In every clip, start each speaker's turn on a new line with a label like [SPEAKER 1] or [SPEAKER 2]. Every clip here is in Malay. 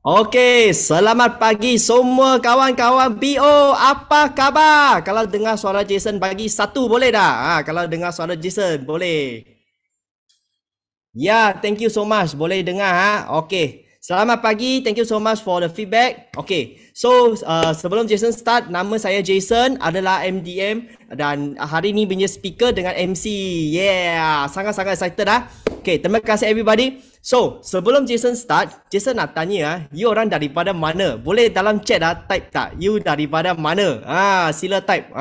[SPEAKER 1] Okey, selamat pagi semua kawan-kawan BO. Apa khabar? Kalau dengar suara Jason bagi satu boleh dah? Kalau dengar suara Jason boleh. Ya, thank you so much. Boleh dengar Okey. Selamat pagi. Thank you so much for the feedback. Okey. So, sebelum Jason start, nama saya Jason adalah MDM dan hari ni punya speaker dengan MC. Yeah, sangat-sangat excited Okay, terima kasih everybody. So, sebelum Jason start, Jason nak tanya you orang daripada mana? Boleh dalam chat type tak? You daripada mana? Sila type.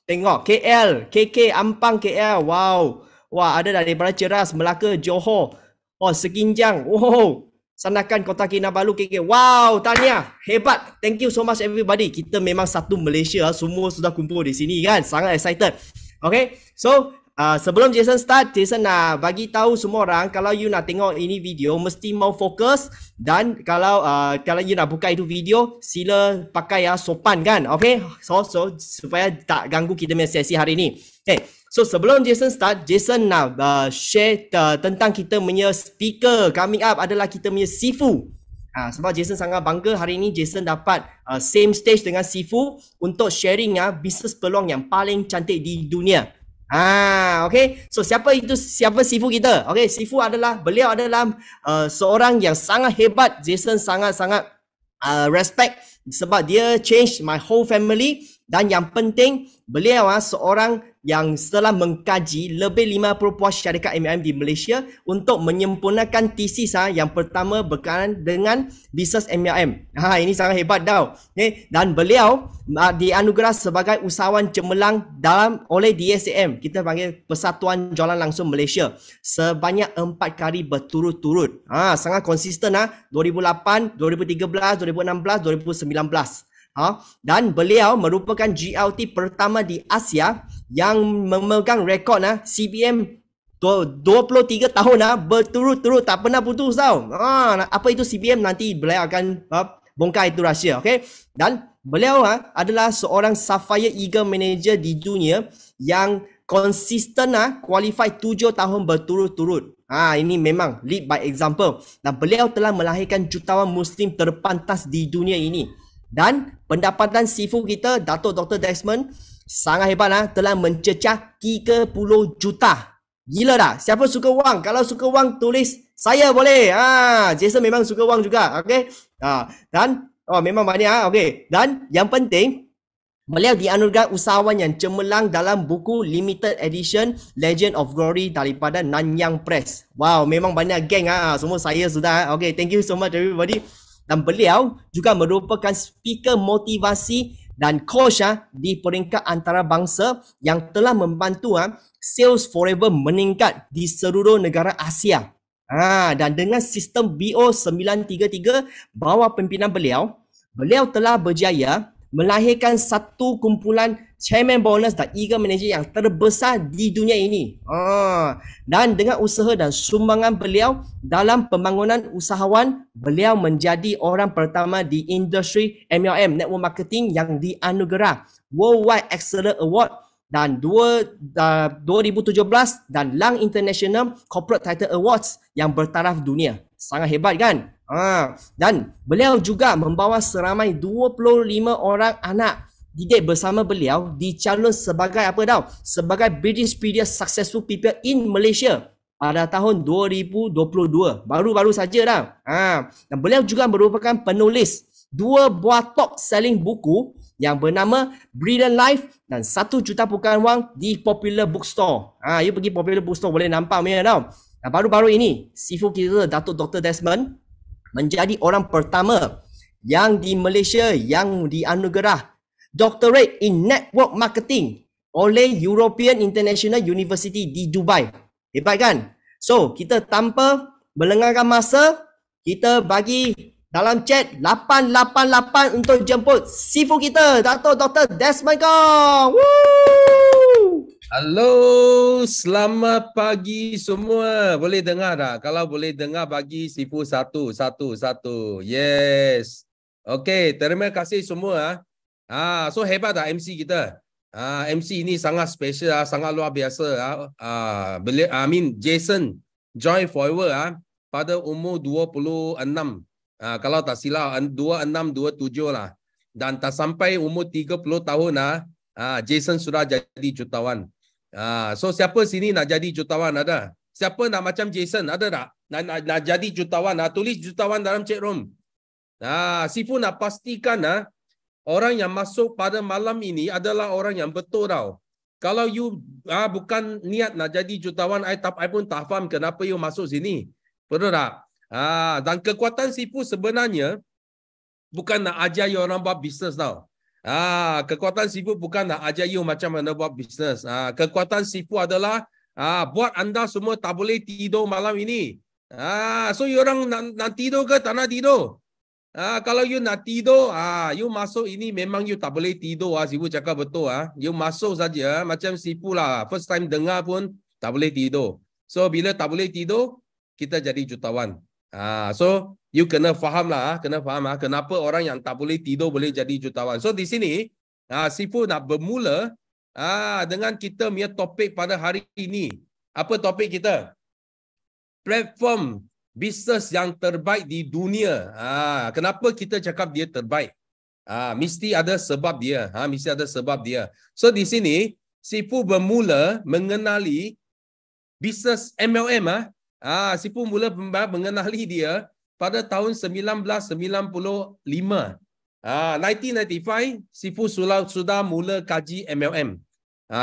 [SPEAKER 1] Tengok KL, KK Ampang KL. Wow. Wah, ada daripada Ceras, Melaka, Johor. Oh, Sekinjang. Wow. Sandakan Kota Kinabalu KK. Wow, tahniah. Hebat. Thank you so much everybody. Kita memang satu Malaysia. Semua sudah kumpul di sini kan. Sangat excited. Okay. So, sebelum Jason start, Jason nak bagi tahu semua orang kalau you nak tengok ini video mesti mau fokus dan kalau you nak buka itu video sila pakai sopan kan. Okay. So supaya tak ganggu kita punya sesi hari ini. Okay. So sebelum Jason start, Jason nak share tentang kita punya speaker coming up adalah kita punya Sifu. Sebab Jason sangat bangga hari ini Jason dapat same stage dengan Sifu untuk sharing bisnes peluang yang paling cantik di dunia. Okay. So siapa Sifu kita? Okay, Sifu beliau adalah seorang yang sangat hebat. Jason sangat-sangat respect sebab dia change my whole family dan yang penting beliau seorang yang setelah mengkaji lebih 50 puas syarikat MLM di Malaysia untuk menyempurnakan thesis yang pertama berkaitan dengan bisnes MLM. Ini sangat hebat tau. Okay. Dan beliau dianugerah sebagai usahawan cemerlang oleh DSAM. Kita panggil Persatuan Jualan Langsung Malaysia. Sebanyak 4 kali berturut-turut. Sangat konsisten 2008, 2013, 2016, 2019. Dan beliau merupakan GLT pertama di Asia yang memegang rekod CBM 23 tahun berturut-turut tak pernah putus tau. Apa itu CBM nanti beliau akan bongkar itu rahsia. Okay? Dan beliau adalah seorang Sapphire Eagle Manager di dunia yang konsisten qualified 7 tahun berturut-turut. Ini memang lead by example. Dan beliau telah melahirkan jutawan Muslim terpantas di dunia ini. Dan pendapatan Sifu kita, Datuk Dr. Desmond, sangat hebat telah mencecah 30 juta. Gila dah. Siapa suka wang? Kalau suka wang tulis saya boleh. Jason memang suka wang juga. Okay. Dan memang banyak. Okay. Dan yang penting beliau dianugerah usahawan yang cemerlang dalam buku limited edition Legend of Glory daripada Nanyang Press. Wow, memang banyak geng semua saya sudah. Okay, thank you so much everybody. Dan beliau juga merupakan speaker motivasi dan coach di peringkat antarabangsa yang telah membantu sales forever meningkat di seluruh negara Asia. Dan dengan sistem BO 933 bawah pimpinan beliau telah berjaya melahirkan satu kumpulan chairman bonus dan eagle manager yang terbesar di dunia ini. Dan dengan usaha dan sumbangan beliau dalam pembangunan usahawan, beliau menjadi orang pertama di industri MLM network marketing yang dianugerah Worldwide Excellence Award dan 2017 dan Lang International Corporate Title Awards yang bertaraf dunia. Sangat hebat kan? Dan beliau juga membawa seramai 25 orang anak didik bersama beliau dicalon sebagai sebagai British Media Successful People in Malaysia pada tahun 2022. Baru-baru saja dah. Dan beliau juga merupakan penulis 2 buah top selling buku yang bernama Brilliant Life dan 1 juta pukulan wang di Popular Bookstore. You pergi Popular Bookstore boleh nampak punya tau. Dan baru-baru ini Sifu kita Datuk Dr. Desmond menjadi orang pertama yang di Malaysia yang dianugerah Doctorate in Network Marketing oleh European International University di Dubai. Hebat kan? So, kita tanpa melengahkan masa, kita bagi dalam chat 888 untuk jemput Sifu kita, Datuk Dr. Desmond Kong. Woo!
[SPEAKER 2] Halo, selamat pagi semua. Boleh dengar tak? Kalau boleh dengar bagi Sifu 1. Yes. Okey, terima kasih semua. So hebat tak MC kita? MC ini sangat special, sangat luar biasa. Jason join forever pada umur 26. Kalau tak silap 26, 27 lah. Dan tak sampai umur 30 tahun Jason sudah jadi jutawan. So siapa sini nak jadi jutawan ada? Siapa nak macam Jason ada tak? Nak jadi jutawan, tulis jutawan dalam chat room. Sifu nak pastikan orang yang masuk pada malam ini adalah orang yang betul tau. Kalau you bukan niat nak jadi jutawan, I pun tak faham kenapa you masuk sini. Betul tak? Dan kekuatan Sifu sebenarnya bukan nak ajar you orang buat bisnes tau. Kekuatan Sifu bukan nak ajar you macam mana buat bisnes. Kekuatan Sifu adalah buat anda semua tak boleh tidur malam ini. So you orang nak tidur ke tak nak tidur? Kalau you nak tidur, you masuk ini memang you tak boleh tidur. Sifu cakap betul. You masuk saja macam Sifu lah. First time dengar pun tak boleh tidur. So bila tak boleh tidur, kita jadi jutawan. So you kena faham lah, kenapa orang yang tak boleh tidur boleh jadi jutawan. So di sini Sifu nak bermula dengan kita punya topik pada hari ini. Apa topik kita? Platform bisnes yang terbaik di dunia. Kenapa kita cakap dia terbaik? Mesti ada sebab dia. Mesti ada sebab dia. So di sini Sifu bermula mengenali bisnes MLM. Sifu mula mengenali dia pada tahun 1995. 1995, Sifu sudah mula kaji MLM.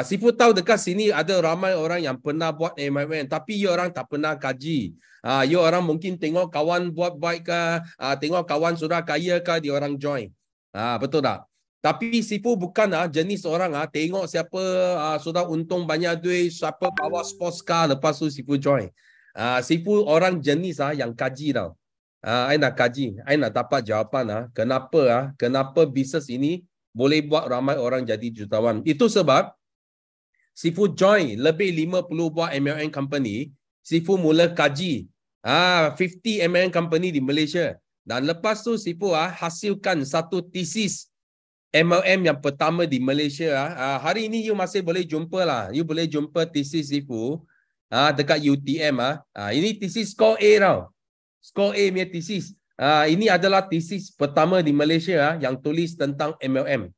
[SPEAKER 2] Sifu tahu dekat sini ada ramai orang yang pernah buat MLM, tapi you orang tak pernah kaji. You orang mungkin tengok kawan buat baik ke, tengok kawan sudah kaya ke, dia orang join. Betul tak? Tapi Sifu bukan jenis orang tengok siapa sudah untung banyak duit, siapa bawa sports car, lepas tu Sifu join. Sifu orang jenis yang kaji tau. I nak kaji, I nak dapat jawapan kenapa bisnes ini boleh buat ramai orang jadi jutawan. Itu sebab Sifu join lebih 50 buat MLM company. Sifu mula kaji 50 MLM company di Malaysia. Dan lepas tu Sifu hasilkan satu tesis MLM yang pertama di Malaysia. Hari ini you masih boleh jumpa lah. You boleh jumpa tesis Sifu dekat UTM. Ini tesis score A tau. Score A punya tesis. Ini adalah tesis pertama di Malaysia yang tulis tentang MLM.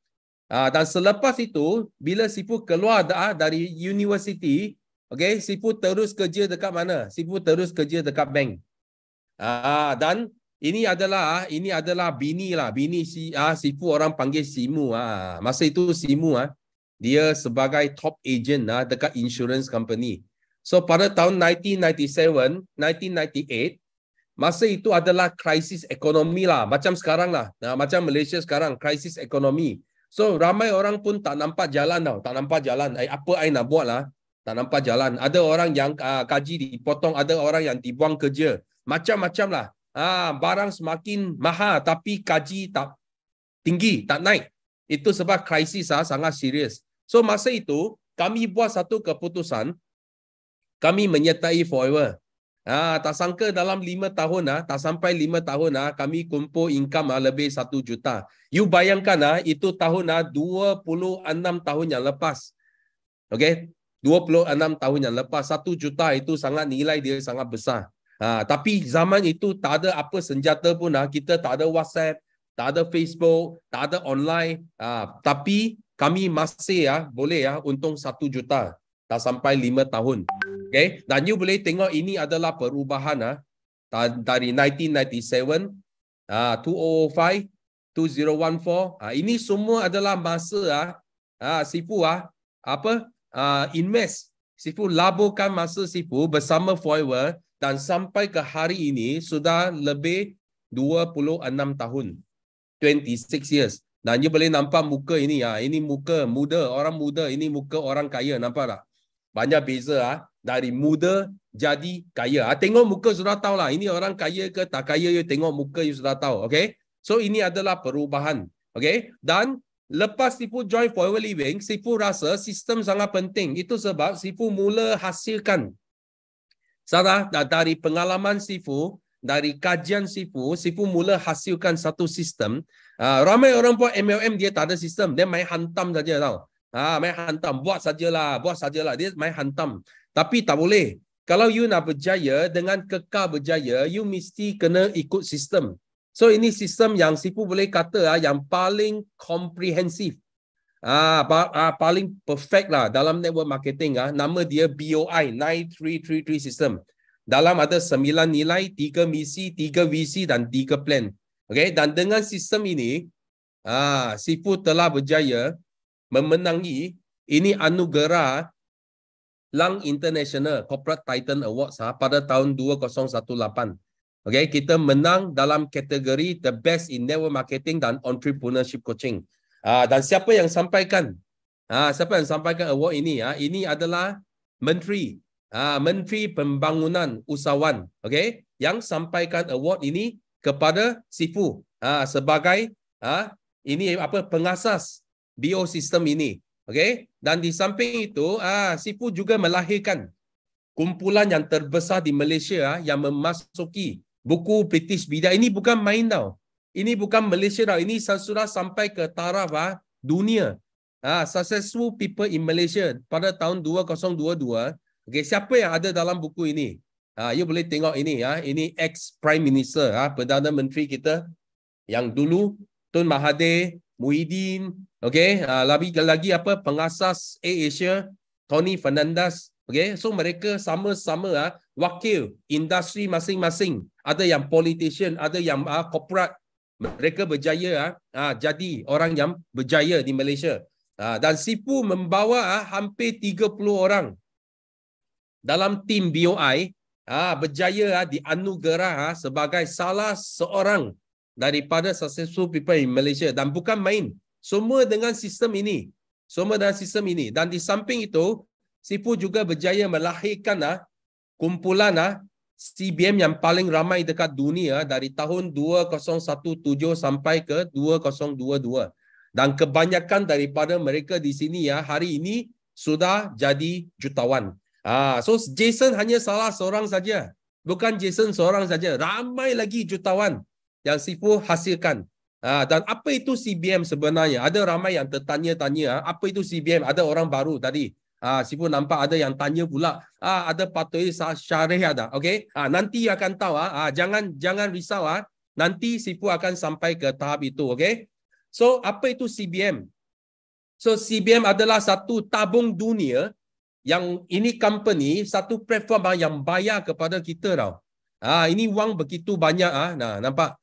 [SPEAKER 2] Dan selepas itu, bila Sifu keluar dari universiti, okay, Sifu terus kerja dekat mana? Sifu terus kerja dekat bank. Dan ini adalah bini lah. Bini Sifu orang panggil Simu. Masa itu Simu dia sebagai top agent dekat insurance company. So pada tahun 1997, 1998, masa itu adalah krisis ekonomi lah. Macam sekarang lah. Macam Malaysia sekarang, krisis ekonomi. So ramai orang pun tak nampak jalan tau. Tak nampak jalan. Apa I nak buat lah? Tak nampak jalan. Ada orang yang gaji dipotong. Ada orang yang dibuang kerja. Macam-macam lah. Barang semakin mahal tapi gaji tak tinggi, tak naik. Itu sebab krisis sangat serius. So masa itu kami buat satu keputusan. Kami menyertai Forever. Tak sangka dalam 5 tahun, tak sampai 5 tahun, kami kumpul income lebih 1 juta. You bayangkan, itu tahun 26 tahun yang lepas. Okay? 26 tahun yang lepas. 1 juta itu sangat nilai dia sangat besar. Tapi zaman itu tak ada apa senjata pun. Kita tak ada WhatsApp, tak ada Facebook, tak ada online. Tapi kami masih boleh untung 1 juta. Tak sampai 5 tahun. Okay? Dan you boleh tengok ini adalah perubahan dari 1997, 2005, 2014. Ini semua adalah masa Sifu invest. Sifu laburkan masa Sifu bersama Forever dan sampai ke hari ini sudah lebih 26 tahun. 26 years. Dan you boleh nampak muka ini. Ini muka muda, orang muda. Ini muka orang kaya. Nampak tak? Banyak beza dari muda jadi kaya. Tengok muka sudah tahu lah. Ini orang kaya ke tak kaya, you tengok muka you sudah tahu. Okay? So ini adalah perubahan. Okay? Dan lepas Sifu join Forever Living, Sifu rasa sistem sangat penting. Itu sebab Sifu mula hasilkan. Dari pengalaman Sifu, dari kajian Sifu, Sifu mula hasilkan satu sistem. Ramai orang buat MLM dia tak ada sistem. Dia main hantam saja tau. Main hantam, buat sajalah. Dia main hantam. Tapi tak boleh. Kalau you nak berjaya, dengan kekal berjaya, you mesti kena ikut sistem. So ini sistem yang Sifu boleh kata yang paling komprehensif. Paling perfect lah dalam network marketing. Nama dia BOI 9333 system. Dalam ada 9 nilai, 3 misi, 3 visi dan 3 plan. Okay? Dan dengan sistem ini, Sifu telah berjaya memenangi ini anugerah Lang International Corporate Titan Awards pada tahun 2018. Okay, kita menang dalam kategori The Best in Network Marketing dan Entrepreneurship Coaching. Dan siapa yang sampaikan? Siapa yang sampaikan award ini? Ini adalah Menteri Pembangunan Usahawan. Okay, yang sampaikan award ini kepada Sifu sebagai ini pengasas BO sistem ini. Okay, dan di samping itu Sifu juga melahirkan kumpulan yang terbesar di Malaysia yang memasuki buku British Media. Ini bukan main tau. Ini bukan Malaysia tau. Ini sudah sampai ke taraf dunia. Successful People in Malaysia pada tahun 2022. Okay, siapa yang ada dalam buku ini? You boleh tengok ini. Ini ex-Prime Minister, Perdana Menteri kita yang dulu, Tun Mahathir, Muhyiddin, okay, lagi pengasas Asia, Tony Fernandes. Okay, so mereka sama-sama wakil industri masing-masing. Ada yang politician, ada yang corporate. Mereka berjaya jadi orang yang berjaya di Malaysia. Dan Sifu membawa hampir 30 orang dalam tim BOI berjaya dianugerah sebagai salah seorang daripada successful people in Malaysia. Dan bukan main. Semua dengan sistem ini. Dan di samping itu, Sifu juga berjaya melahirkan kumpulan CBM yang paling ramai dekat dunia dari tahun 2017 sampai ke 2022. Dan kebanyakan daripada mereka di sini hari ini sudah jadi jutawan. So Jason hanya salah seorang saja. Bukan Jason seorang saja. Ramai lagi jutawan yang Sifu hasilkan. Dan apa itu CBM sebenarnya? Ada ramai yang tertanya-tanya apa itu CBM. Ada orang baru tadi. Sifu nampak ada yang tanya pula. Ada Patoi Syarih ada. Okay? Nanti akan tahu. Jangan risau. Nanti Sifu akan sampai ke tahap itu. Okay? So apa itu CBM? So CBM adalah satu tabung dunia yang ini company, satu platform yang bayar kepada kita tau. Ini wang begitu banyak. Nampak?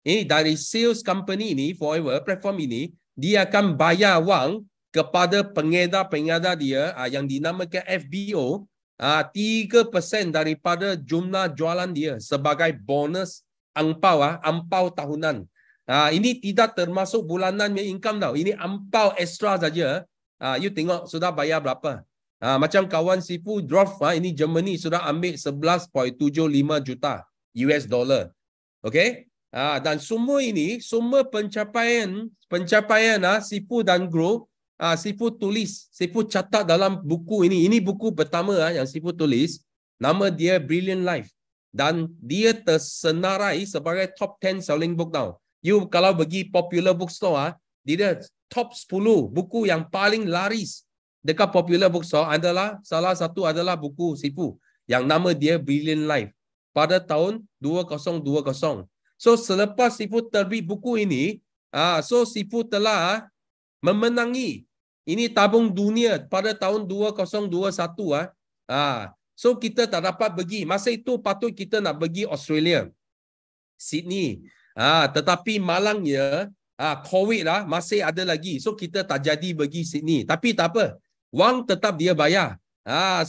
[SPEAKER 2] Ini dari sales company ini, Forever, platform ini, dia akan bayar wang kepada pengedar-pengedar dia yang dinamakan FBO 3% daripada jumlah jualan dia sebagai bonus ampau tahunan. Ini tidak termasuk bulanan income tau. Ini ampau extra saja. You tengok sudah bayar berapa. Macam kawan Sifu Drop ini Germany sudah ambil 11.75 juta US dollar. Okay? Dan semua ini, semua pencapaian Sifu dan Grow, Sifu tulis, Sifu catat dalam buku ini. Ini buku pertama yang Sifu tulis. Nama dia Brilliant Life. Dan dia tersenarai sebagai top 10 selling book tau. You kalau pergi popular bookstore, dia top 10 buku yang paling laris dekat popular bookstore adalah salah satu adalah buku Sifu yang nama dia Brilliant Life pada tahun 2020. So selepas Sifu terbit buku ini, so Sifu telah memenangi ini tabung dunia pada tahun 2021. So kita tak dapat pergi. Masa itu patut kita nak pergi Australia, Sydney. Tetapi malangnya COVID masih ada lagi. So kita tak jadi pergi Sydney. Tapi tak apa. Wang tetap dia bayar.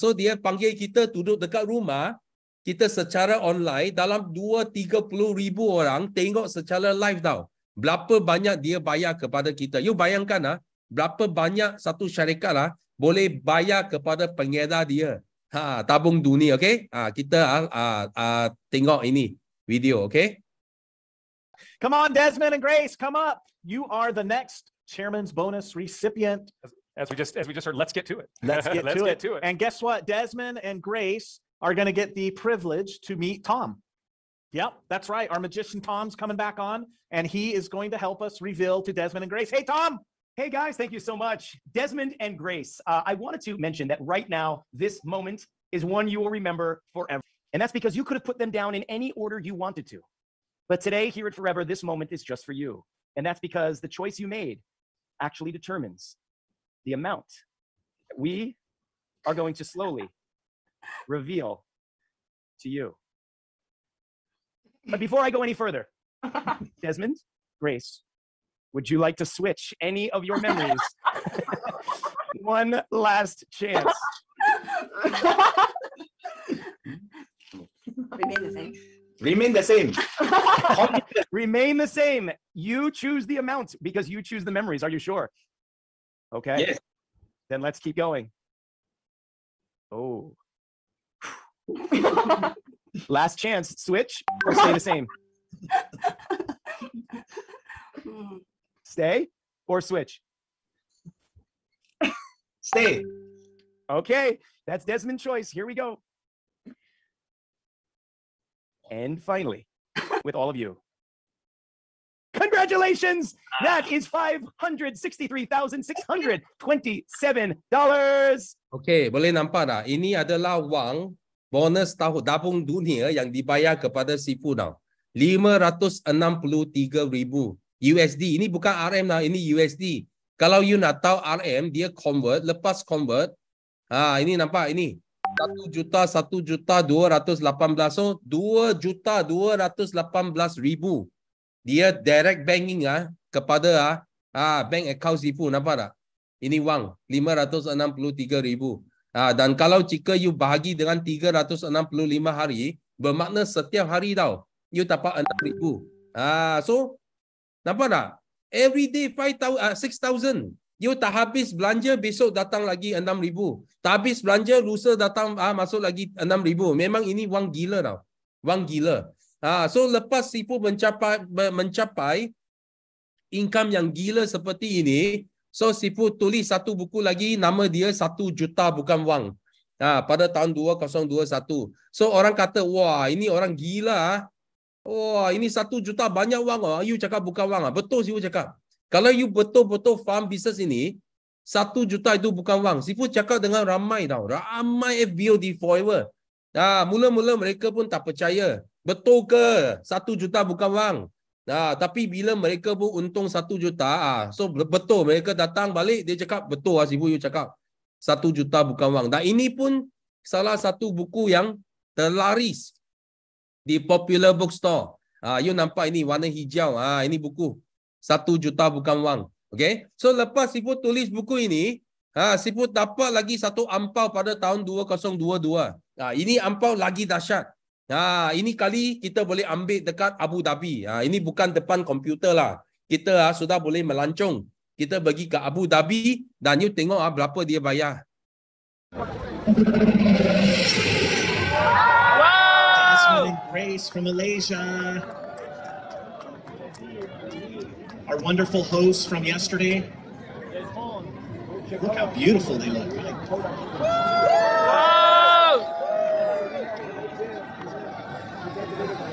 [SPEAKER 2] So dia panggil kita duduk dekat rumah. Kita secara online dalam 2-30 ribu orang tengok secara live tau. Berapa banyak dia bayar kepada kita. You bayangkan berapa banyak satu syarikat boleh bayar kepada pengedar dia. Tabung dunia, okay? Kita tengok ini video, okay?
[SPEAKER 3] Come on, Desmond and Grace, come up. You are the next chairman's bonus recipient.
[SPEAKER 4] As we just heard, let's get to it.
[SPEAKER 3] Let's get to it. And guess what? Desmond and Grace are going to get the privilege to meet Tom. Yep, that's right. Our magician Tom's coming back on, and he is going to help us reveal to Desmond and Grace. Hey, Tom.
[SPEAKER 4] Hey, guys. Thank you so much. Desmond and Grace, I wanted to mention that right now, this moment is one you will remember forever. And that's because you could have put them down in any order you wanted to. But today, here at Forever, this moment is just for you. And that's because the choice you made actually determines the amount that we are going to slowly reveal to you. But before I go any further, Desmond, Grace, would you like to switch any of your memories? One last chance.
[SPEAKER 5] Remain the same.
[SPEAKER 4] Remain the same. Remain the same. You choose the amount because you choose the memories. Are you sure? Okay.
[SPEAKER 2] Yes.
[SPEAKER 4] Then let's keep going. Oh. Last chance. Switch or stay the same? Stay or switch?
[SPEAKER 6] Stay.
[SPEAKER 4] Okay. That's Desmond's choice. Here we go. And finally, with all of you, congratulations! That is $563,627.
[SPEAKER 2] Okey, boleh nampak tak? Ini adalah wang bonus tahun tabung dunia yang dibayar kepada Sifu tau. 563,000 USD. Ini bukan RM lah, ini USD. Kalau you nak tahu RM, dia convert, lepas convert, ini nampak ini. 1,218,000. So 2,218,000 dia direct banking kepada bank account Sifu, nampak tak? Ini wang 563,000. Dan kalau jika you bahagi dengan 365 hari, bermakna setiap hari tau you dapat 6,000. So nampak tak? Every day 6,000. You tak habis belanja, besok datang lagi 6,000. Tak habis belanja, lusa datang masuk lagi 6,000. Memang ini wang gila tau. Wang gila. So lepas Sifu mencapai income yang gila seperti ini, so Sifu tulis satu buku lagi, nama dia 1 juta bukan wang. Pada tahun 2021. So orang kata, wah ini orang gila. Wah ini 1 juta banyak wang. You cakap bukan wang. Betul Sifu cakap. Kalau you betul-betul faham bisnes ini, 1 juta itu bukan wang. Sifu cakap dengan ramai tau. Ramai FBOD forever. Mula-mula mereka pun tak percaya. Betul ke 1 juta bukan wang? Tapi bila mereka pun untung 1 juta, so betul mereka datang balik, dia cakap, betul lah Sifu you cakap. 1 juta bukan wang. Dan ini pun salah satu buku yang terlaris di popular bookstore. You nampak ini warna hijau. Ini buku. 1 juta bukan wang. Okay. So lepas Sifu tulis buku ini, Sifu dapat lagi satu ampau pada tahun 2022. Ini ampau lagi dahsyat. Ini kali kita boleh ambil dekat Abu Dhabi. Ini bukan depan komputer lah. Kita sudah boleh melancong. Kita pergi ke Abu Dhabi dan you tengok berapa dia bayar.
[SPEAKER 7] Desmond and Grace from Malaysia. Our wonderful hosts from yesterday. Look how beautiful they look.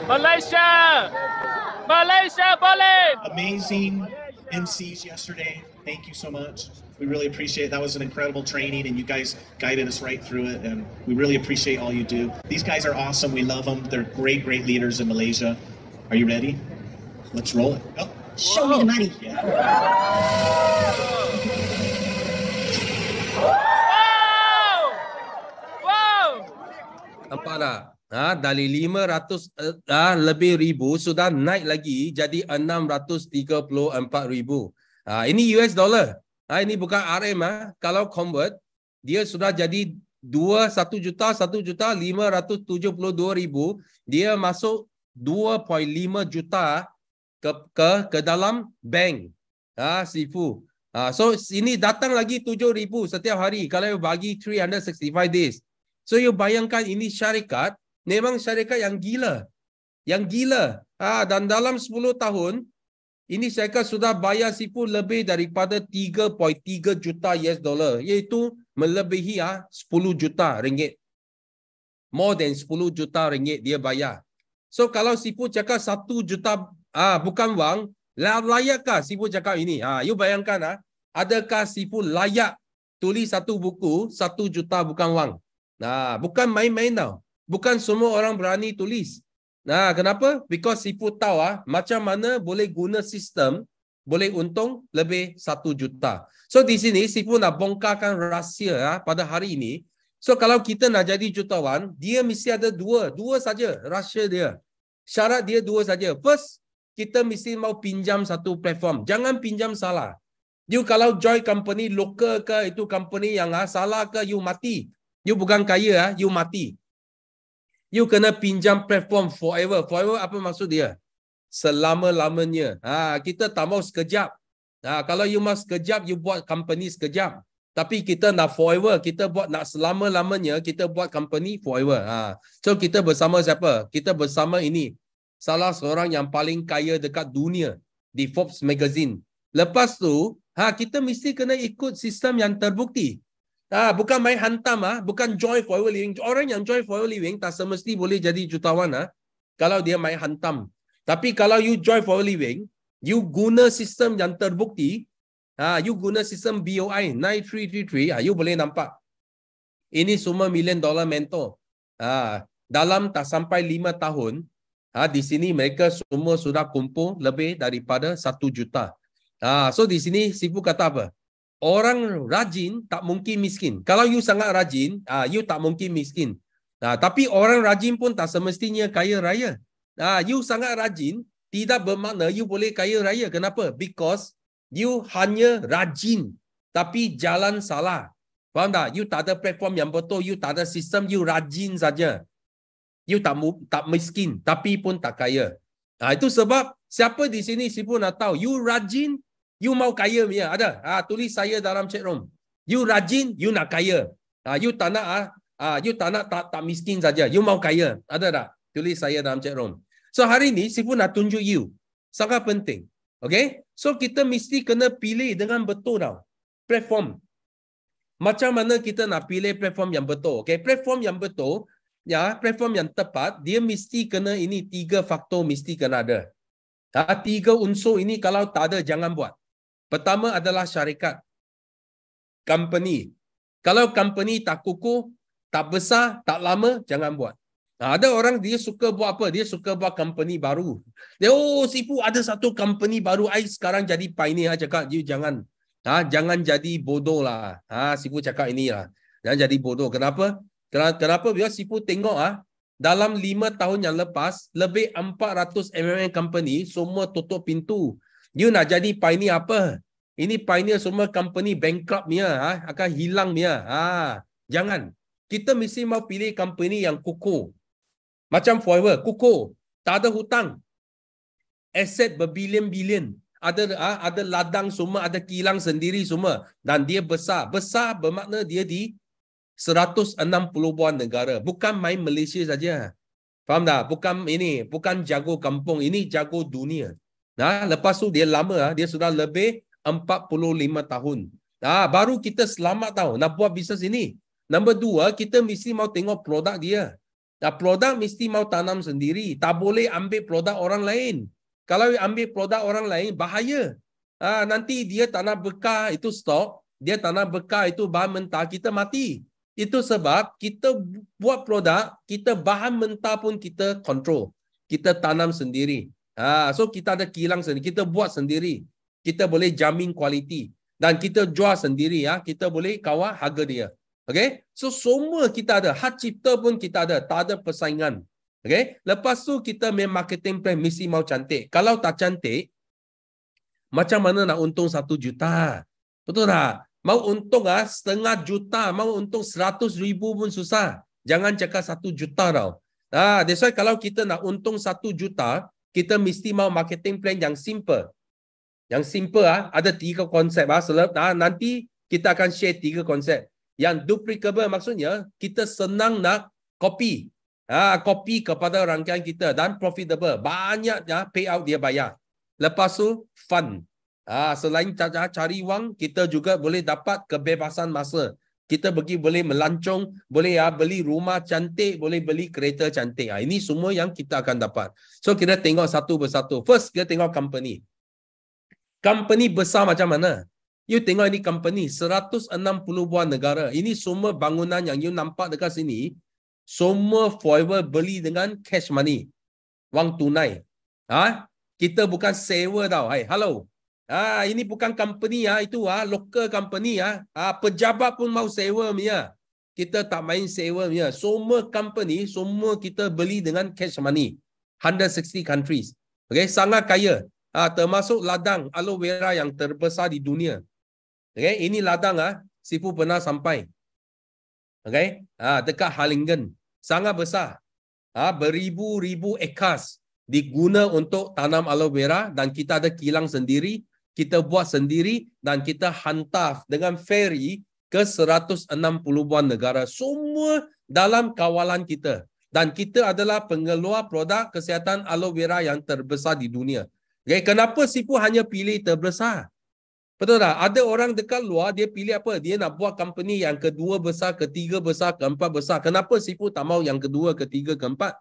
[SPEAKER 8] Malaysia! Malaysia boleh!
[SPEAKER 7] Amazing MCs yesterday. Thank you so much. We really appreciate it. That was an incredible training and you guys guided us right through it and we really appreciate all you do. These guys are awesome. We love them. They're great, great leaders in Malaysia. Are you ready? Let's roll it. Oh.
[SPEAKER 5] Show me the money.
[SPEAKER 7] Yeah.
[SPEAKER 8] Wow! Wow!
[SPEAKER 2] Nampak tak? Dari 500 lebih ribu sudah naik lagi jadi 634,000. Ini US dollar. Ini bukan RM. Kalau convert, dia sudah jadi 1,572,000. Dia masuk 2.5 juta ke dalam bank. Sifu. So ini datang lagi 7,000 setiap hari kalau you bagi 365 days. So you bayangkan ini syarikat, memang syarikat yang gila. Yang gila. Dan dalam 10 tahun, ini syarikat sudah bayar Sifu lebih daripada 3.3 juta US dollar. Iaitu melebihi 10 juta ringgit. More than 10 juta ringgit dia bayar. So kalau Sifu cakap 1 juta bukan wang, layakkah Sifu cakap ini? You bayangkan, adakah Sifu layak tulis satu buku 1 juta bukan wang? Bukan main-main tau. Bukan semua orang berani tulis. Nah, kenapa? Because Sifu tahu macam mana boleh guna sistem boleh untung lebih 1 juta. So di sini Sifu nak bongkarkan rahsia pada hari ini. So kalau kita nak jadi jutawan, dia mesti ada dua saja rahsia dia. Syarat dia dua saja. First, kita mesti mau pinjam satu platform. Jangan pinjam salah. You kalau join company local ke itu company yang salah ke you mati. You bukan kaya you mati. You kena pinjam platform forever. Forever apa maksud dia? Selama-lamanya. Kita tak mau sekejap. Kalau you mau sekejap, you buat company sekejap. Tapi kita nak forever. Kita buat nak selama-lamanya, kita buat company forever. So kita bersama siapa? Kita bersama ini. Salah seorang yang paling kaya dekat dunia di Forbes Magazine. Lepas tu, kita mesti kena ikut sistem yang terbukti. Bukan main hantam, bukan join forever living. Orang yang join forever living tak semesti boleh jadi jutawan kalau dia main hantam. Tapi kalau you join forever living, you guna sistem yang terbukti, you guna sistem BOI 9333, you boleh nampak. Ini semua $1 million mentor. Dalam tak sampai 5 tahun, di sini mereka semua sudah kumpul lebih daripada 1 juta. So di sini Sifu kata apa? Orang rajin tak mungkin miskin. Kalau you sangat rajin, you tak mungkin miskin. Tapi orang rajin pun tak semestinya kaya raya. You sangat rajin, tidak bermakna you boleh kaya raya. Kenapa? Because you hanya rajin, tapi jalan salah. Faham tak? You tak ada platform yang betul, you tak ada sistem, you rajin saja. You tak miskin, tapi pun tak kaya. Itu sebab siapa di sini Sifu nak tahu, you rajin, you mau kaya punya, ada? Tulis saya dalam chat room. You rajin, you nak kaya. You tak nak, tak miskin saja. You mau kaya, ada tak? Tulis saya dalam chat room. So hari ni Sifu nak tunjuk you. Sangat penting. Okay? So kita mesti kena pilih dengan betul tau. Platform. Macam mana kita nak pilih platform yang betul? Okay? Platform yang betul, platform yang tepat, dia mesti kena ini 3 faktor mesti kena ada. 3 unsur ini kalau tak ada jangan buat. Pertama adalah syarikat. Company. Kalau company tak kukuh, tak besar, tak lama, jangan buat. Ada orang dia suka buat apa? Dia suka buat company baru. Dia, Sifu ada satu company baru, I sekarang jadi pioneer. Cakap, you jangan. Jangan jadi bodoh lah. Sifu cakap inilah. Jangan jadi bodoh. Kenapa? Kenapa? Biar Sifu tengok dalam 5 tahun yang lepas, lebih 400 MLM company semua tutup pintu. You nak jadi pioneer apa? Ini pioneer semua company bankrupt punya, akan hilang punya. Jangan. Kita mesti mau pilih company yang kukuh. Macam Forever, kukuh. Tak ada hutang. Aset berbilion-bilion. Ada ladang semua, ada kilang sendiri semua. Dan dia besar. Besar bermakna dia di 160 buah negara. Bukan main Malaysia saja. Faham tak? Bukan jago kampung. Ini jago dunia. Lepas tu dia lama, dia sudah lebih 45 tahun. Baru kita selamat tahu nak buat bisnes ini. Nombor 2, kita mesti mau tengok produk dia. Produk mesti mau tanam sendiri. Tak boleh ambil produk orang lain. Kalau ambil produk orang lain, bahaya. Nanti dia tak nak bekal itu stok, dia tak nak bekal itu bahan mentah, kita mati. Itu sebab kita buat produk, kita bahan mentah pun kita control. Kita tanam sendiri. So kita ada kilang sendiri, kita buat sendiri. Kita boleh jamin kualiti. Dan kita jual sendiri. Kita boleh kawal harga dia. Okay? So semua kita ada. Hak cipta pun kita ada. Tak ada persaingan. Okay? Lepas tu kita main marketing plan mesti mau cantik. Kalau tak cantik, macam mana nak untung 1 juta? Betul tak? Mau untung setengah juta, mau untung 100,000 pun susah. Jangan cakap 1 juta tau. That's why kalau kita nak untung 1 juta, kita mesti mau marketing plan yang simple. Yang simple ada 3 konsep. Nanti kita akan share 3 konsep. Yang duplicable maksudnya kita senang nak copy. Copy kepada rangkaian kita dan profitable. Banyak payout dia bayar. Lepas tu fun. Selain cari wang, kita juga boleh dapat kebebasan masa. Kita boleh melancong, boleh beli rumah cantik, boleh beli kereta cantik. Ini semua yang kita akan dapat. So kita tengok satu persatu. First kita tengok company. Company besar macam mana? You tengok ini company 160 buah negara. Ini semua bangunan yang you nampak dekat sini, semua Forever beli dengan cash money. wang tunai. Kita bukan sewa tau. Hai, hello. Ini bukan company itu local company pejabat pun mau sewa punya. Kita tak main sewa punya. Semua company, semua kita beli dengan cash money. 160 countries. Okay, sangat kaya. Termasuk ladang aloe vera yang terbesar di dunia. Okay, ini ladang Sifu pernah sampai. Okay, dekat Harlingen. Sangat besar. Beribu-ribu ekars diguna untuk tanam aloe vera dan kita ada kilang sendiri, kita buat sendiri dan kita hantar dengan ferry ke 160 buah negara. Semua dalam kawalan kita. Dan kita adalah pengeluar produk kesihatan aloe vera yang terbesar di dunia. Okay, kenapa Sifu hanya pilih terbesar? Betul tak? Ada orang dekat luar, dia pilih apa? Dia nak buat company yang kedua besar, ketiga besar, keempat besar. Kenapa Sifu tak mau yang kedua, ketiga, keempat?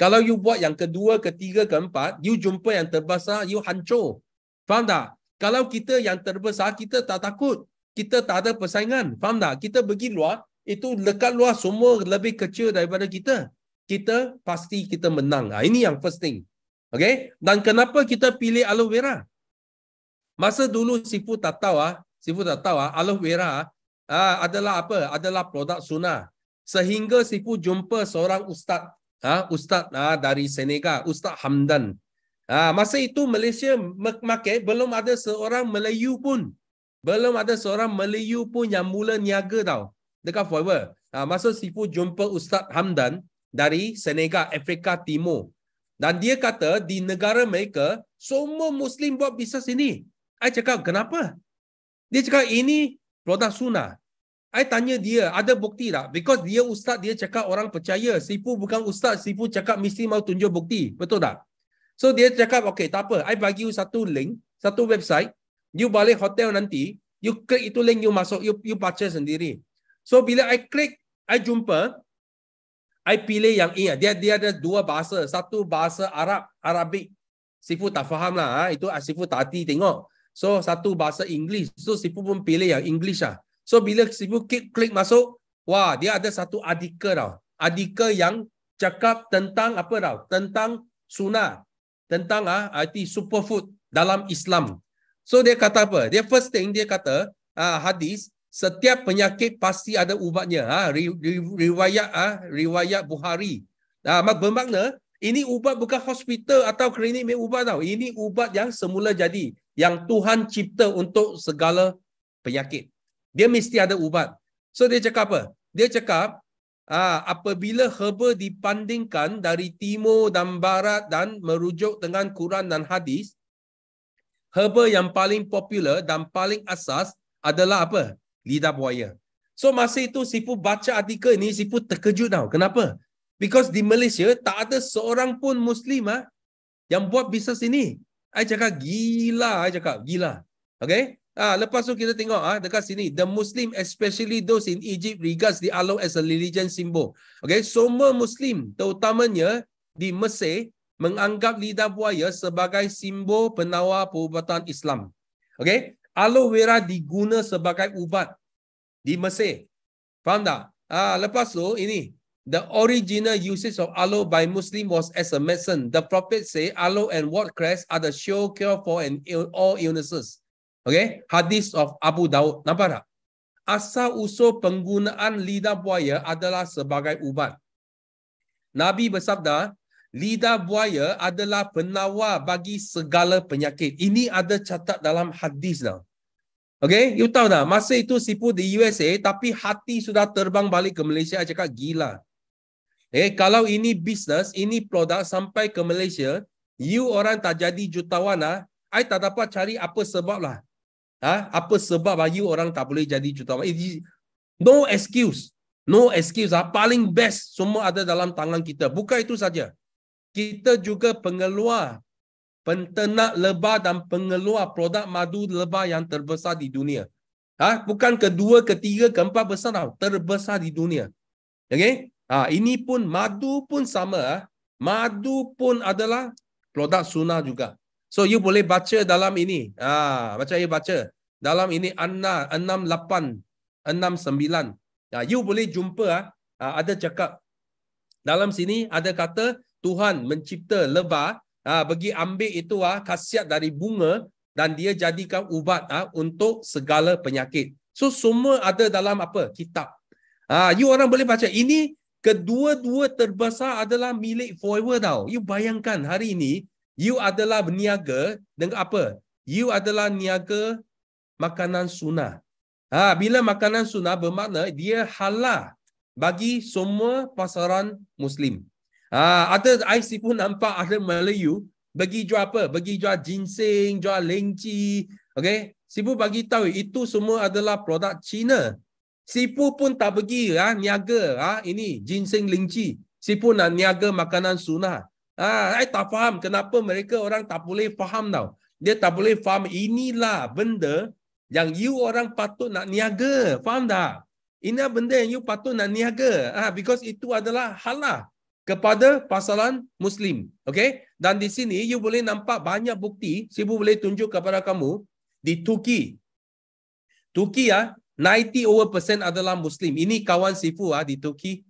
[SPEAKER 2] Kalau you buat yang kedua, ketiga, keempat, you jumpa yang terbesar, you hancur. Faham tak? Kalau kita yang terbesar, kita tak takut. Kita tak ada persaingan. Faham tak? Kita pergi luar, itu dekat luar semua lebih kecil daripada kita. Kita pasti kita menang. Ini yang first thing. Okay? Dan kenapa kita pilih aloe vera? Masa dulu Sifu tak tahu aloe vera adalah apa? Adalah produk sunnah. Sehingga Sifu jumpa seorang ustaz, dari Senegal, Ustaz Hamdan. Masa itu Malaysia memakai, belum ada seorang Melayu pun. Belum ada seorang Melayu pun yang mula niaga tau. Dekat Forever. Masa Sifu jumpa Ustaz Hamdan dari Senegal, Afrika Timur. Dan dia kata di negara mereka, semua Muslim buat bisnes ini. I cakap, kenapa? Dia cakap, ini produk sunnah. I tanya dia, ada bukti tak? Because dia ustaz, dia cakap orang percaya. Sifu bukan ustaz, Sifu cakap mesti mau tunjuk bukti. Betul tak? So dia cakap, okay, tak apa. I bagi you satu link, satu website. You balik hotel nanti, you klik itu link, you masuk, you baca sendiri. So bila I klik, I jumpa, I pilih yang ini. Dia ada dua bahasa. Satu bahasa Arabik. Sifu tak faham lah. Itu Sifu tak hati tengok. So satu bahasa English. So Sifu pun pilih yang English lah. So bila Sifu klik masuk, wah, dia ada satu artikel tau. Artikel yang cakap tentang apa tau? Tentang sunnah. Tentang superfood dalam Islam. So dia kata apa? Dia first thing dia kata hadis, setiap penyakit pasti ada ubatnya. Riwayat Bukhari. Bermakna ini ubat bukan hospital atau klinik ubat tau. Ini ubat yang semula jadi, yang Tuhan cipta untuk segala penyakit. Dia mesti ada ubat. So dia cakap apa? Dia cakap apabila herba dipandingkan dari timur dan barat dan merujuk dengan Quran dan hadis, herba yang paling popular dan paling asas adalah apa? Lidah buaya. So masa itu Sifu baca artikel ini, Sifu terkejut tau. Kenapa? Because di Malaysia tak ada seorang pun Muslim yang buat bisnes ini. I cakap gila, gila. Okay? Lepas tu kita tengok dekat sini, the Muslim, especially those in Egypt, regards the aloe as a religion symbol. Okay, semua Muslim, terutamanya di Mesir, menganggap lidah buaya sebagai simbol penawar perubatan Islam. Okay, aloe vera diguna sebagai ubat di Mesir. Faham tak? Lepas tu ini, the original usage of aloe by Muslim was as a medicine. The Prophet say aloe and watercress are the sure cure for all illnesses. Okay, hadis of Abu Daud. Nampak tak? Asal usul penggunaan lidah buaya adalah sebagai ubat. Nabi bersabda, lidah buaya adalah penawar bagi segala penyakit. Ini ada catat dalam hadis tau. Okay, you tahu tak? Masa itu Sifu di USA, tapi hati sudah terbang balik ke Malaysia. I cakap gila. Kalau ini bisnes, ini produk sampai ke Malaysia, you orang tak jadi jutawan I tak dapat cari apa sebab lah. Apa sebab you orang tak boleh jadi jutawan? No excuse. No excuse. Paling best semua ada dalam tangan kita. Bukan itu saja. Kita juga pengeluar, penternak lebah dan pengeluar produk madu lebah yang terbesar di dunia. Bukan kedua, ketiga, keempat besar tau. Terbesar di dunia. Okay? Ini pun madu pun sama. Madu pun adalah produk sunnah juga. So you boleh baca dalam ini. Baca dalam ini 68, 69. You boleh jumpa ada cakap dalam sini ada kata Tuhan mencipta lebah, pergi ambil itu khasiat dari bunga dan dia jadikan ubat untuk segala penyakit. So semua ada dalam apa? Kitab. You orang boleh baca. Ini kedua-dua terbesar adalah milik forever tau. You bayangkan hari ini, you adalah berniaga dengan apa? You adalah niaga makanan sunnah. Bila makanan sunnah bermakna dia halal bagi semua pasaran Muslim. Ada I pun nampak ada Melayu bagi jual apa? Bagi jual ginseng, jual lengci. Okay? Sipu bagi tahu itu semua adalah produk Cina. Sipu pun tak pergi niaga ini ginseng lengci. Sipu nak niaga makanan sunnah. I tak faham kenapa mereka orang tak boleh faham tau. Dia tak boleh faham inilah benda yang you orang patut nak niaga. Faham tak? Ini benda yang you patut nak niaga. Because itu adalah halal kepada pasaran Muslim. Okay? Dan di sini you boleh nampak banyak bukti. Sipu boleh tunjuk kepada kamu di Turki. Turki 90% adalah Muslim. Ini kawan Sifu di Turki.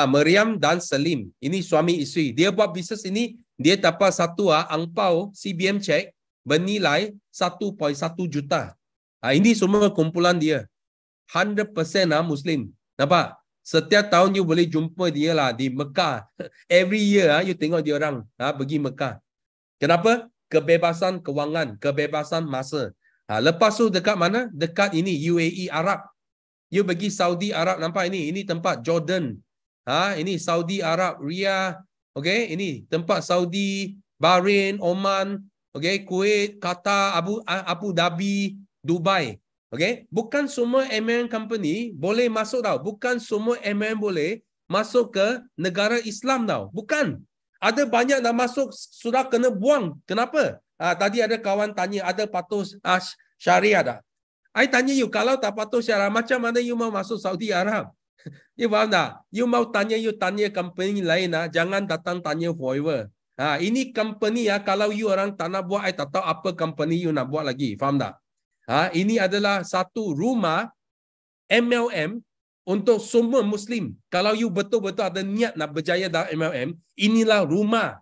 [SPEAKER 2] Meriam dan Salim. Ini suami isteri. Dia buat bisnes ini, dia dapat satu angpau CBM check bernilai 1.1 juta. Ini semua kumpulan dia. 100% Muslim. Nampak? Setiap tahun you boleh jumpa dia lah di Mekah. Every year you tengok dia orang pergi Mekah. Kenapa? Kebebasan kewangan, kebebasan masa. Lepas tu dekat mana? Dekat ini UAE Arab. You pergi Saudi Arab, nampak ini? Ini tempat Jordan. Ini Saudi Arab, Riyadh. Okay, ini tempat Saudi, Bahrain, Oman, okay, Kuwait, Qatar, Abu Dhabi, Dubai. Okay, bukan semua MLM company boleh masuk tau. Bukan semua MLM boleh masuk ke negara Islam tau. Bukan. Ada banyak dah masuk sudah kena buang. Kenapa? Tadi ada kawan tanya, ada patuh syariah dah. I tanya you, kalau tak patuh syariah, macam mana you mau masuk Saudi Arab? You faham tak? You mau tanya, you tanya company lain jangan datang tanya forever. Ini company kalau you orang tak nak buat, I tak tahu apa company you nak buat lagi. Faham tak? Ini adalah satu rumah MLM untuk semua Muslim. Kalau you betul-betul ada niat nak berjaya dalam MLM, inilah rumah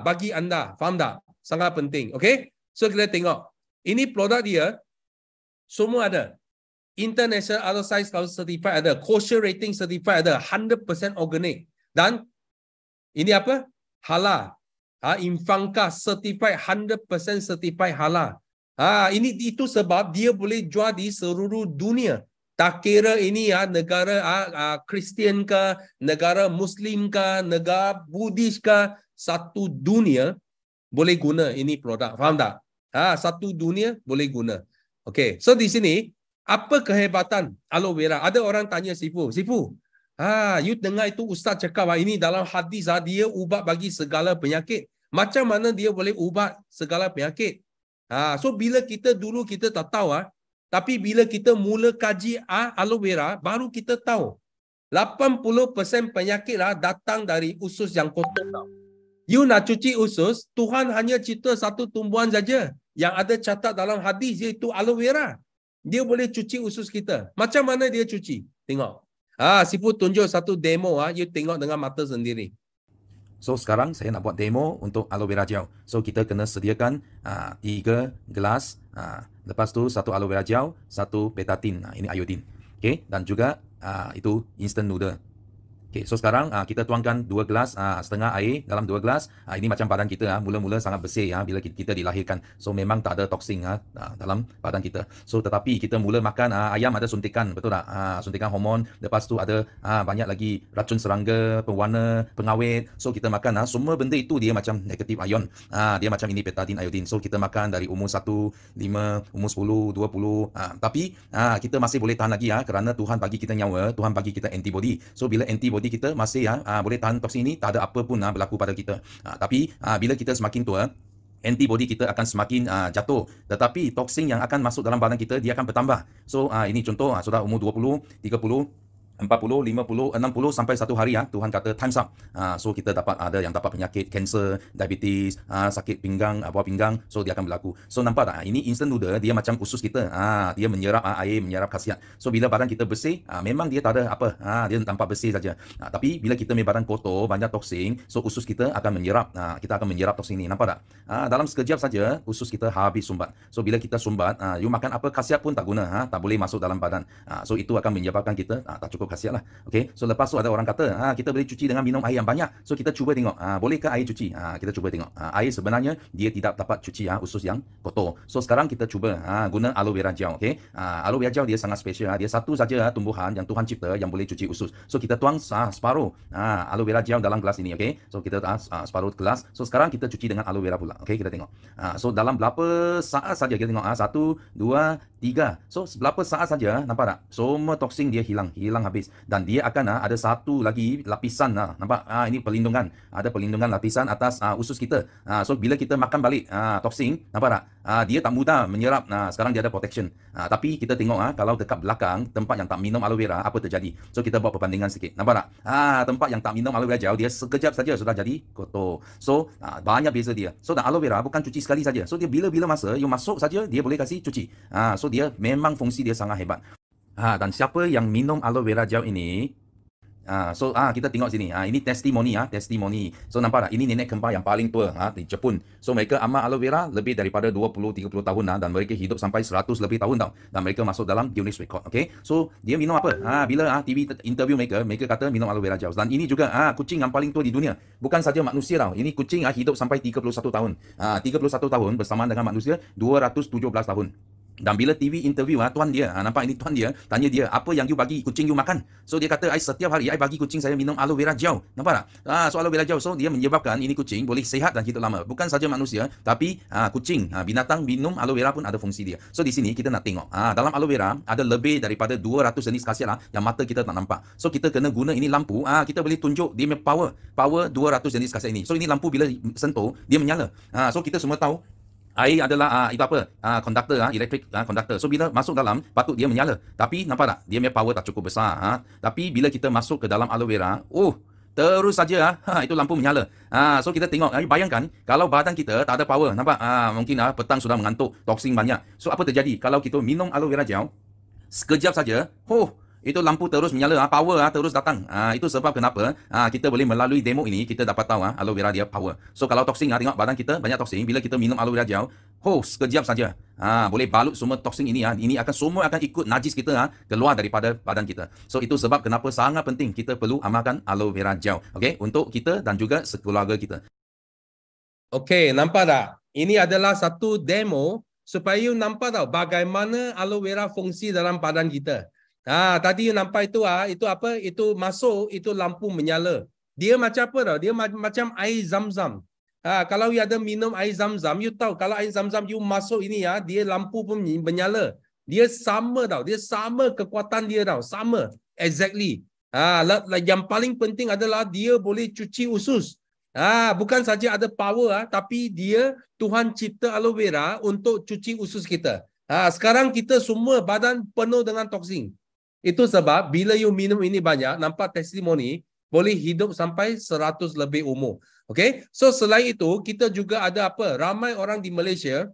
[SPEAKER 2] bagi anda. Faham tak? Sangat penting. Okay? So kita tengok. Ini produk dia. Semua ada. International Other Size Council Certified ada. Kosher Rating Certified ada. 100% organic. Dan ini apa? Halal. Infanka Certified 100% Certified halal. Itu sebab dia boleh jual di seluruh dunia. Tak kira ini negara Kristian ke, negara Muslim ke, negara Buddhis ke, satu dunia boleh guna ini produk. Faham tak? Satu dunia boleh guna. Okay. So di sini, apa kehebatan aloe vera? Ada orang tanya Sifu, you dengar itu Ustaz cakap ini dalam hadis dia ubat bagi segala penyakit. Macam mana dia boleh ubat segala penyakit? So bila kita dulu kita tak tahu tapi bila kita mula kaji aloe vera, baru kita tahu 80% penyakit datang dari usus yang kotor tau. You nak cuci usus, Tuhan hanya cipta satu tumbuhan saja yang ada catat dalam hadis, iaitu aloe vera. Dia boleh cuci usus kita. Macam mana dia cuci? Tengok. Sifu tunjuk satu demo, you tengok dengan mata sendiri.
[SPEAKER 5] So sekarang saya nak buat demo untuk aloe vera gel. So kita kena sediakan 3 gelas. Lepas tu 1 aloe vera gel, 1 betatin. Ini iodine. Okay, dan juga itu instant noodle. Okay, so sekarang kita tuangkan 2 gelas setengah air dalam 2 gelas. Ini macam badan kita mula-mula sangat bersih bila kita dilahirkan. So memang tak ada toksin dalam badan kita. So tetapi kita mula makan ayam ada suntikan, betul tak? Suntikan hormon. Lepas tu ada banyak lagi racun serangga, pewarna, pengawet. So kita makan semua benda itu dia macam negatif ion. Dia macam ini betatin iodine. So kita makan dari umur 1, 5, umur 10, 20. Tapi kita masih boleh tahan lagi kerana Tuhan bagi kita nyawa, Tuhan bagi kita antibody. So bila antibody kita masih boleh tahan toksin ini, tak ada apa pun berlaku pada kita. Tapi bila kita semakin tua, antibody kita akan semakin jatuh. Tetapi toksin yang akan masuk dalam badan kita, dia akan bertambah. So ini contoh, sudah umur 20, 30, 40, 50, 60 sampai 1 hari Tuhan kata time's up. So kita dapat ada yang dapat penyakit kanser, diabetes, sakit pinggang, buah pinggang, so dia akan berlaku. So nampak tak? Ini instant noodle, dia macam usus kita. Dia menyerap air, menyerap khasiat. So bila badan kita bersih, memang dia tak ada apa, dia tampak bersih saja. Tapi bila kita punya badan kotor, banyak toksin, so usus kita akan menyerap, kita akan menyerap toksin ini. Nampak tak? Dalam sekejap saja usus kita habis sumbat. So bila kita sumbat, you makan apa khasiat pun tak guna, tak boleh masuk dalam badan. So itu akan menyebabkan kita tak cukup khasiat lah. Okay? So lepas tu ada orang kata, kita boleh cuci dengan minum air yang banyak. So kita cuba tengok, bolehkah air cuci? Kita cuba tengok. Air sebenarnya dia tidak dapat cuci usus yang kotor. So sekarang kita cuba guna aloe vera gel. Okay? Aloe vera gel dia sangat special. Dia satu saja tumbuhan yang Tuhan cipta yang boleh cuci usus. So kita tuang separuh aloe vera gel dalam gelas ini. Okay? So kita separuh gelas. So sekarang kita cuci dengan aloe vera pula. Okay? Kita tengok. So dalam berapa saat saja kita tengok. 1, 2, 3. So berapa saat saja, nampak tak? Semua toksin dia hilang habis. Dan dia akan ada satu lagi lapisan, nampak? Ini perlindungan. Ada perlindungan lapisan atas usus kita. So bila kita makan balik toksin, nampak tak? Dia tak mudah menyerap. Sekarang dia ada protection. Tapi kita tengok kalau dekat belakang tempat yang tak minum aloe vera, apa terjadi? So kita buat perbandingan sikit. Nampak tak? Tempat yang tak minum aloe vera gel, dia sekejap saja sudah jadi kotor. So banyak beza dia. So dan aloe vera bukan cuci sekali saja. So dia bila-bila masa you masuk saja dia boleh kasih cuci. So dia memang fungsi dia sangat hebat. Dan siapa yang minum aloe vera gel ini, so kita tengok sini, ini testimoni. So nampak tak? Ini nenek kembar yang paling tua di Jepun. So mereka amal aloe vera lebih daripada 20-30 tahun dan mereka hidup sampai 100 lebih tahun tau. Dan mereka masuk dalam Guinness Record. Okay? So dia minum apa? Bila TV interview mereka kata minum aloe vera gel. Dan ini juga kucing yang paling tua di dunia. Bukan saja manusia tau. Ini kucing hidup sampai 31 tahun. 31 tahun bersamaan dengan manusia 217 tahun. Dan bila TV interview tuan dia, nampak ini tuan dia, tanya dia, apa yang you bagi kucing you makan? So dia kata, setiap hari I bagi kucing saya minum aloe vera gel. Nampak tak? So aloe vera gel, so dia menyebabkan ini kucing boleh sihat dan hidup lama. Bukan saja manusia, tapi kucing, binatang minum aloe vera pun ada fungsi dia. So di sini kita nak tengok, dalam aloe vera ada lebih daripada 200 jenis khasiat yang mata kita tak nampak. So kita kena guna ini lampu, kita boleh tunjuk dia punya power 200 jenis khasiat ini. So ini lampu bila sentuh, dia menyala. So kita semua tahu, air adalah itu apa? Konduktor, elektrik konduktor. So bila masuk dalam, patut dia menyala. Tapi nampak tak? Dia punya power tak cukup besar. Tapi bila kita masuk ke dalam aloe vera, terus saja itu lampu menyala. So kita tengok, bayangkan kalau badan kita tak ada power, nampak? Mungkin petang sudah mengantuk, toksin banyak. So apa terjadi? Kalau kita minum aloe vera gel, sekejap saja, itu lampu terus menyala, power terus datang. Itu sebab kenapa kita boleh melalui demo ini kita dapat tahu aloe vera dia power. So kalau toksin, tengok badan kita banyak toksin, bila kita minum aloe vera gel, sekejap saja boleh balut semua toksin ini. Ini semua akan ikut najis kita keluar daripada badan kita. So itu sebab kenapa sangat penting kita perlu amalkan aloe vera gel, okay, untuk kita dan juga sekeluarga kita.
[SPEAKER 2] Okay, nampak tak? Ini adalah satu demo supaya you nampak tahu bagaimana aloe vera fungsi dalam badan kita. Tadi you nampak itu apa? Itu masuk, itu lampu menyala. Dia macam apa tau? Dia macam air zam-zam. Kalau you ada minum air zam-zam, you tahu kalau air zam-zam you masuk ini dia lampu pun menyala. Dia sama tau. Dia sama kekuatan dia tau. Sama. Exactly. Yang paling penting adalah dia boleh cuci usus. Bukan saja ada power, tapi dia Tuhan cipta aloe vera untuk cuci usus kita. Sekarang kita semua badan penuh dengan toksin. Itu sebab bila you minum ini banyak, nampak testimoni, boleh hidup sampai 100 lebih umur. Okay? So selain itu, kita juga ada apa? Ramai orang di Malaysia,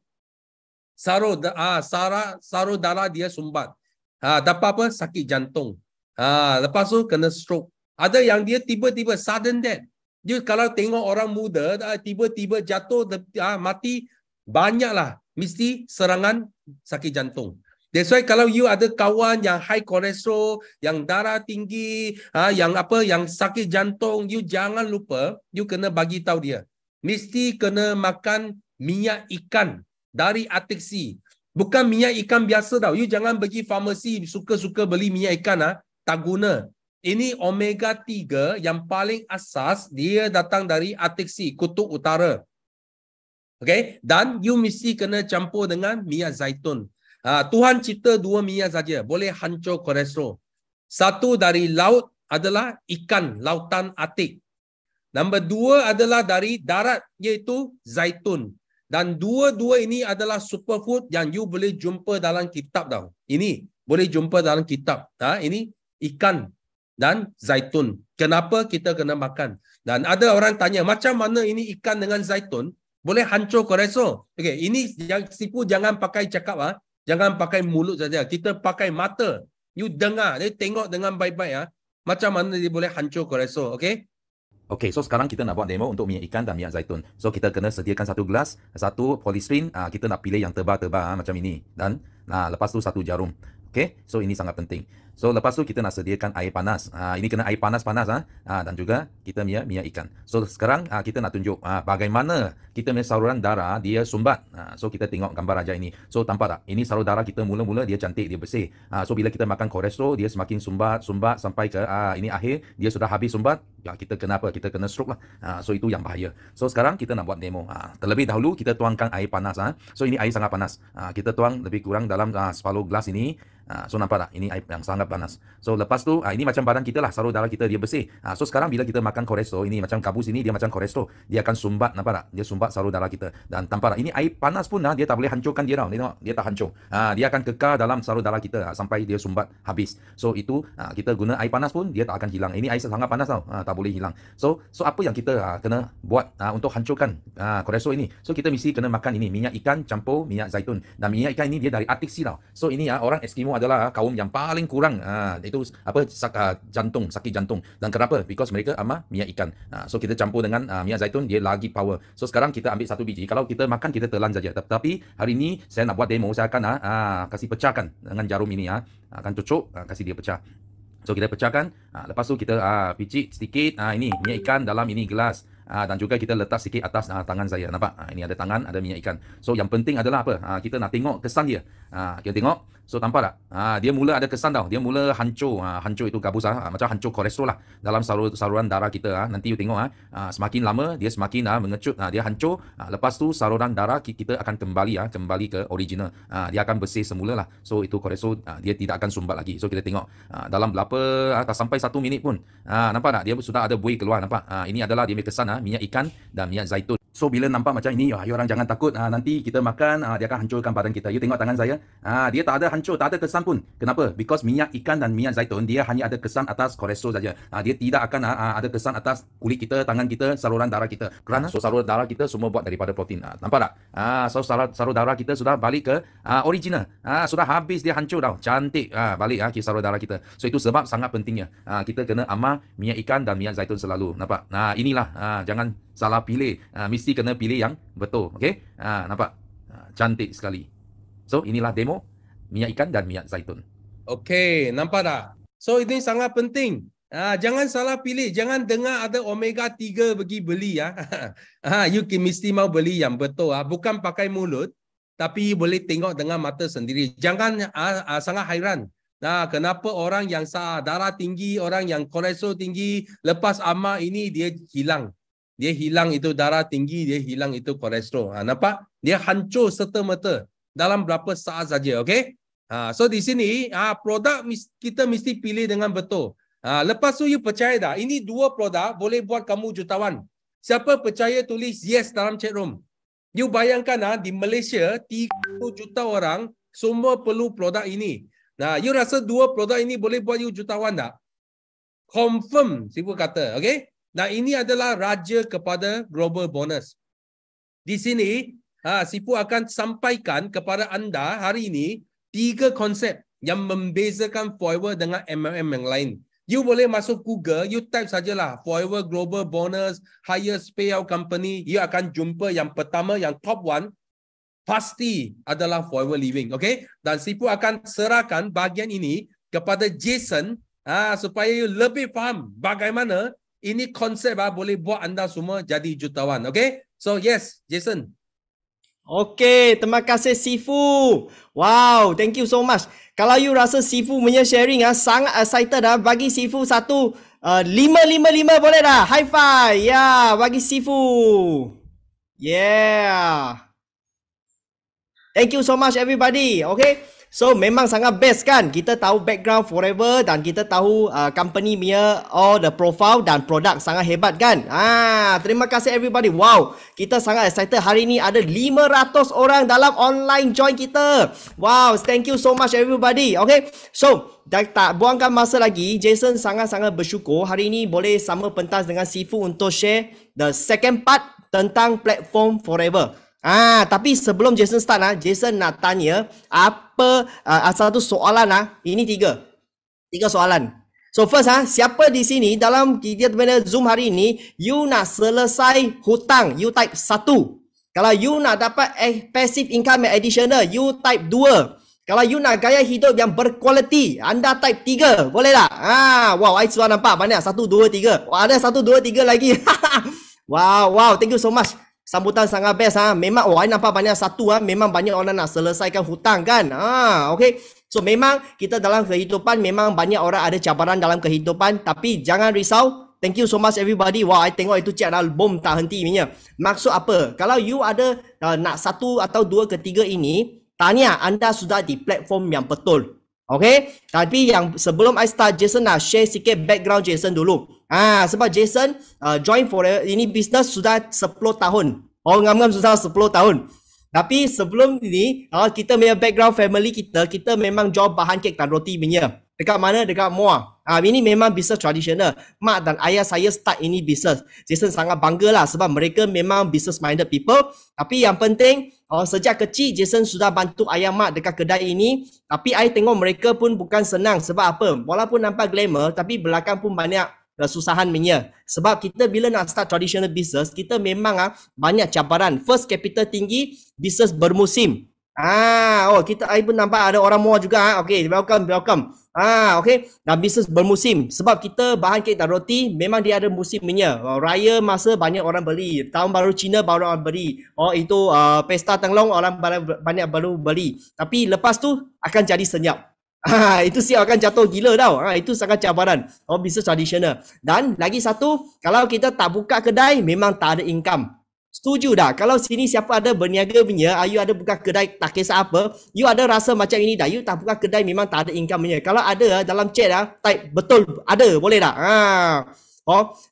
[SPEAKER 2] sarur darah dia sumbat. Dapat apa? Sakit jantung. Lepas tu kena stroke. Ada yang dia tiba-tiba sudden death. You kalau tengok orang muda, tiba-tiba jatuh, mati, banyaklah. Mesti serangan sakit jantung. That's why kalau you ada kawan yang high cholesterol, yang darah tinggi, yang sakit jantung, you jangan lupa, you kena bagi tahu dia. Mesti kena makan minyak ikan dari Atixi. Bukan minyak ikan biasa tau. You jangan pergi farmasi suka-suka beli minyak ikan, tak guna. Ini omega 3 yang paling asas, dia datang dari Atixi, Kutub Utara. Okay? Dan you mesti kena campur dengan minyak zaitun. Tuhan cipta 2 minyak saja, boleh hancur kolesterol. Satu dari laut adalah ikan lautan Atik. Nombor 2 adalah dari darat, iaitu zaitun. Dan dua-dua ini adalah superfood yang you boleh jumpa dalam kitab tau. Ini boleh jumpa dalam kitab. Ini ikan dan zaitun. Kenapa kita kena makan? Dan ada orang tanya, macam mana ini ikan dengan zaitun boleh hancur kolesterol? Okey, ini Sifu jangan pakai cakap jangan pakai mulut saja. Kita pakai mata. You dengar, you tengok dengan baik-baik macam mana dia boleh hancur kolesterol, okey?
[SPEAKER 5] Okey, so sekarang kita nak buat demo untuk minyak ikan dan minyak zaitun. So kita kena sediakan satu gelas, satu polystyrene, kita nak pilih yang tebal-tebal macam ini, dan lepas tu satu jarum. Okey, so ini sangat penting. So lepas tu kita nak sediakan air panas. Ini kena air panas-panas dan juga kita minyak ikan. So sekarang kita nak tunjuk bagaimana kita punya saluran darah dia sumbat. So kita tengok gambar aja ini. So tampak tak? Ini saluran darah kita mula-mula dia cantik, dia bersih. So bila kita makan kolesterol dia semakin sumbat sampai ke ini akhir dia sudah habis sumbat. Ya kita kena apa? Kita kena stroke lah. So itu yang bahaya. So sekarang kita nak buat demo. Terlebih dahulu kita tuangkan air panas. So ini air sangat panas. Kita tuang lebih kurang dalam separuh gelas ini. So nampak tak? Ini air yang sangat panas. So lepas tu ini macam badan kita lah, saluran darah kita dia bersih. So sekarang bila kita makan kolesterol ini macam kabus ini dia macam kolesterol, dia akan sumbat, nampak tak? Dia sumbat saluran darah kita. Dan tampak tak? Ini air panas pun dia tak boleh hancurkan dia tau. Dia tak hancur. Dia akan kekal dalam saluran darah kita sampai dia sumbat habis. So itu kita guna air panas pun dia tak akan hilang. Ini air sangat panas tau. Tak boleh hilang. So apa yang kita kena buat untuk hancurkan kolesterol ini? So kita mesti kena makan ini minyak ikan campur minyak zaitun. Dan minyak ikan ini dia dari Arctic Sea tau. So ini orang Eskimo adalah kaum yang paling kurang itu sakit jantung. Dan kenapa? Because mereka minyak ikan. So kita campur dengan minyak zaitun dia lagi power. So sekarang kita ambil satu biji. Kalau kita makan kita telan saja. Tapi hari ini saya nak buat demo, saya akan kasih pecahkan dengan jarum ini akan cucuk kasih dia pecah. So kita pecahkan, lepas tu kita picit sedikit ini minyak ikan dalam ini gelas. Dan juga kita letak sikit atas tangan saya. Nampak? Ini ada tangan, ada minyak ikan. So yang penting adalah apa? Kita nak tengok kesan dia. Kita tengok. So tampak tak? Dia mula ada kesan tau. Dia mula hancur. Hancur itu gabus macam hancur kolesterol lah dalam saluran darah kita. Nanti you tengok semakin lama dia semakin mengecut. Dia hancur. Lepas tu saluran darah kita akan kembali ke original. Dia akan bersih semula lah. So itu kolesterol dia tidak akan sumbat lagi. So kita tengok dalam berapa tak sampai 1 minit pun. Nampak tak? Dia sudah ada buih keluar. Nampak? Ini adalah dia punya kesan minyak ikan dan minyak zaitun. So bila nampak macam ini, you orang jangan takut. Nanti kita makan, dia akan hancurkan badan kita. You tengok tangan saya, dia tak ada hancur, tak ada kesan pun. Kenapa? Because minyak ikan dan minyak zaitun, dia hanya ada kesan atas kolesterol saja. Dia tidak akan ada kesan atas kulit kita, tangan kita, saluran darah kita. Kerana saluran darah kita semua buat daripada protein. Nampak tak? So saluran darah kita sudah balik ke original. Sudah habis dia hancur tau. Cantik balik ke saluran darah kita. So itu sebab sangat pentingnya. Kita kena amal minyak ikan dan minyak zaitun selalu. Nampak? Inilah jangan salah pilih. Mesti kena pilih yang betul. Okey? Nampak? Cantik sekali. So inilah demo minyak ikan dan minyak zaitun.
[SPEAKER 2] Okey, nampak tak? So ini sangat penting. Jangan salah pilih. Jangan dengar ada omega 3 pergi beli you mesti mau beli yang betul bukan pakai mulut tapi boleh tengok dengan mata sendiri. Jangan sangat hairan. Kenapa orang yang darah tinggi, orang yang kolesterol tinggi lepas amal ini dia hilang. Dia hilang itu darah tinggi, dia hilang itu kolesterol. Nampak? Dia hancur serta-merta dalam berapa saat saja, okey? So di sini produk kita mesti pilih dengan betul. Lepas tu you percaya dah, ini 2 produk boleh buat kamu jutawan. Siapa percaya tulis yes dalam chat room. You bayangkan di Malaysia 30 juta orang semua perlu produk ini. You rasa 2 produk ini boleh buat you jutawan tak? Confirm, Sifu kata, okey? Nah, ini adalah raja kepada global bonus. Di sini, Sifu akan sampaikan kepada anda hari ini 3 konsep yang membezakan Forever dengan MLM yang lain. You boleh masuk Google, you type sajalah Forever Global Bonus, Highest Payout Company. You akan jumpa yang pertama, yang top 1, pasti adalah Forever Living. Okay? Dan Sifu akan serahkan bahagian ini kepada Jason supaya you lebih faham bagaimana ini konsep boleh buat anda semua jadi jutawan. Okay? So yes, Jason.
[SPEAKER 1] Okay, terima kasih Sifu. Wow, thank you so much. Kalau you rasa Sifu punya sharing sangat excited bagi Sifu satu 555 boleh dah? High five. Ya, bagi Sifu. Yeah. Thank you so much everybody. Okay. So memang sangat best kan. Kita tahu background Forever dan kita tahu company punya all the profile dan produk sangat hebat kan. Terima kasih everybody. Wow, kita sangat excited. Hari ni ada 500 orang dalam online join kita. Wow, thank you so much everybody. Okay, so tak buangkan masa lagi. Jason sangat-sangat bersyukur hari ini boleh sama pentas dengan Sifu untuk share the second part tentang platform Forever. Tapi sebelum Jason start Jason nak tanya apa satu soalan ini tiga soalan. So first siapa di sini dalam kita punya Zoom hari ini you nak selesai hutang, you type 1. Kalau you nak dapat passive income additional, you type 2. Kalau you nak gaya hidup yang berkualiti, anda type 3. Boleh tak? Wow, I sudah nampak banyak 1 2 3. Ada 1 2 3 lagi. Wow, thank you so much. Sambutan sangat best Memang I nampak banyak 1 memang banyak orang nak selesaikan hutang kan. Okay. So memang kita dalam kehidupan memang banyak orang ada cabaran dalam kehidupan, tapi jangan risau. Thank you so much everybody. Wow, I tengok itu chat bom tak henti punya. Maksud apa? Kalau you ada nak 1 atau 2 ke 3 ini, tanya anda sudah di platform yang betul. Okay. Tapi yang sebelum I start, Jason nak share sikit background Jason dulu. Sebab Jason join for ini business sudah 10 tahun. Ngam-ngam sudah 10 tahun. Tapi sebelum ini kita punya background family kita memang jual bahan kek dan roti punya. Dekat mana? Dekat Muar. Ini memang bisnes tradisional. Mak dan ayah saya start ini bisnes. Jason sangat bangga lah sebab mereka memang business minded people. Tapi yang penting sejak kecil Jason sudah bantu ayah mak dekat kedai ini. Tapi I tengok mereka pun bukan senang. Sebab apa? Walaupun nampak glamour tapi belakang pun banyak kesusahan punya. Sebab kita bila nak start traditional business, kita memang banyak cabaran. First, capital tinggi, business bermusim. I pun nampak ada orang Muar juga. Okay, welcome. Okay. Dan business bermusim. Sebab kita bahan kek dan roti memang dia ada musim punya. Raya masa banyak orang beli. Tahun baru Cina baru orang beli. Itu pesta Tenglong orang banyak baru beli. Tapi lepas tu akan jadi senyap. Itu siap akan jatuh gila tau. Itu sangat cabaran. Bisnes tradisional. Dan lagi satu, kalau kita tak buka kedai, memang tak ada income. Setuju dah. Kalau sini siapa ada berniaga punya, you ada buka kedai tak kisah apa, you ada rasa macam ini dah. You tak buka kedai memang tak ada income punya. Kalau ada dalam chat type betul ada, boleh tak?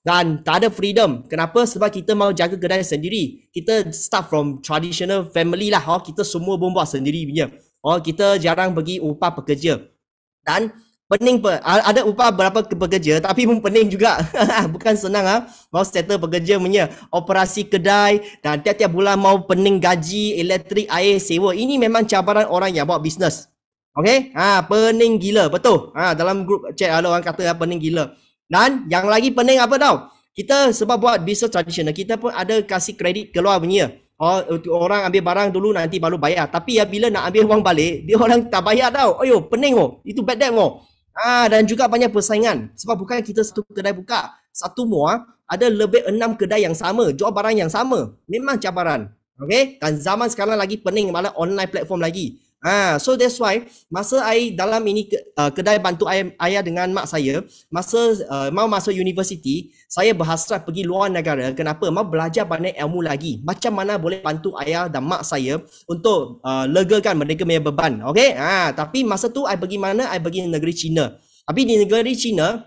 [SPEAKER 1] Dan tak ada freedom. Kenapa? Sebab kita mau jaga kedai sendiri. Kita start from traditional family lah. Kita semua pun buat sendiri punya. Kita jarang bagi upah pekerja. Dan pening ada upah berapa pekerja tapi pun pening juga. Bukan senang mau settle pekerja punya operasi kedai dan tiap-tiap bulan mau pening gaji, elektrik, air, sewa. Ini memang cabaran orang yang buat bisnes. Okay? Pening gila, betul. Dalam grup chat ada orang kata pening gila. Dan yang lagi pening apa tau? Kita sebab buat bisnes tradisional, kita pun ada kasih kredit keluar punya. Orang ambil barang dulu nanti baru bayar. Tapi bila nak ambil wang balik, dia orang tak bayar tau. Pening itu bad debt dan juga banyak persaingan. Sebab bukan kita satu kedai buka. Satu Muar ada lebih 6 kedai yang sama, jual barang yang sama. Memang cabaran. Okay? Dan zaman sekarang lagi pening, malah online platform lagi. So that's why masa I dalam ini kedai bantu ayah dengan mak saya, masa mau masuk universiti, saya berhasrat pergi luar negara. Kenapa? Mau belajar banyak ilmu lagi. Macam mana boleh bantu ayah dan mak saya untuk legakan mereka punya beban. Okay? Tapi masa tu I pergi mana? I pergi negeri China. Tapi di negeri China,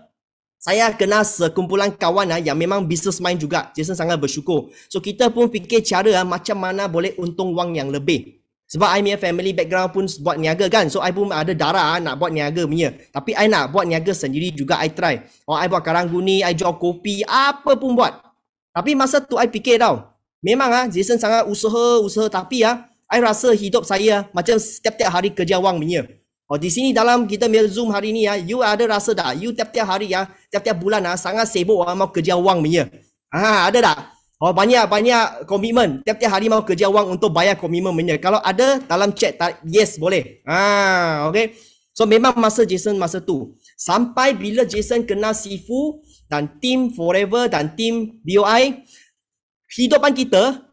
[SPEAKER 1] saya kenal sekumpulan kawan yang memang business mind juga. Jason sangat bersyukur. So kita pun fikir cara macam mana boleh untung wang yang lebih. Sebab I punya family background pun buat niaga kan. So I pun ada darah nak buat niaga punya. Tapi I nak buat niaga sendiri juga I try. I buat karang guni, I jual kopi, apa pun buat. Tapi masa tu I fikir tau. Memang Jason sangat usaha tapi I rasa hidup saya macam setiap-tiap hari kerja wang punya. Di sini dalam kita punya Zoom hari ni you ada rasa tak? You tiap-tiap hari tiap-tiap bulan sangat sibuk mau kerja wang punya. Ada tak? Banyak komitmen. Tiap-tiap hari mau kerja wang untuk bayar komitmen punya. Kalau ada dalam chat yes boleh. Okay. So memang masa Jason masa tu. Sampai bila Jason kenal Sifu dan team Forever dan team BOI, hidupan kita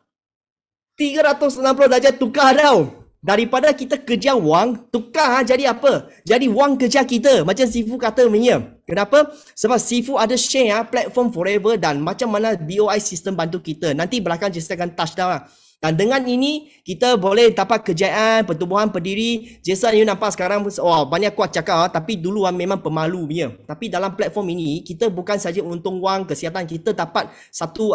[SPEAKER 1] 360 darjah tukar tau. Daripada kita kerja wang, tukar jadi apa? Jadi wang kerja kita. Macam Sifu kata punya. Kenapa? Sebab Sifu ada share platform Forever dan macam mana BOI sistem bantu kita. Nanti belakang Jason akan touch down Dan dengan ini kita boleh dapat kejayaan, pertumbuhan berdiri. Jason, you nampak sekarang banyak kuat cakap tapi dulu memang pemalu punya. Tapi dalam platform ini kita bukan saja untung wang, kesihatan, kita dapat satu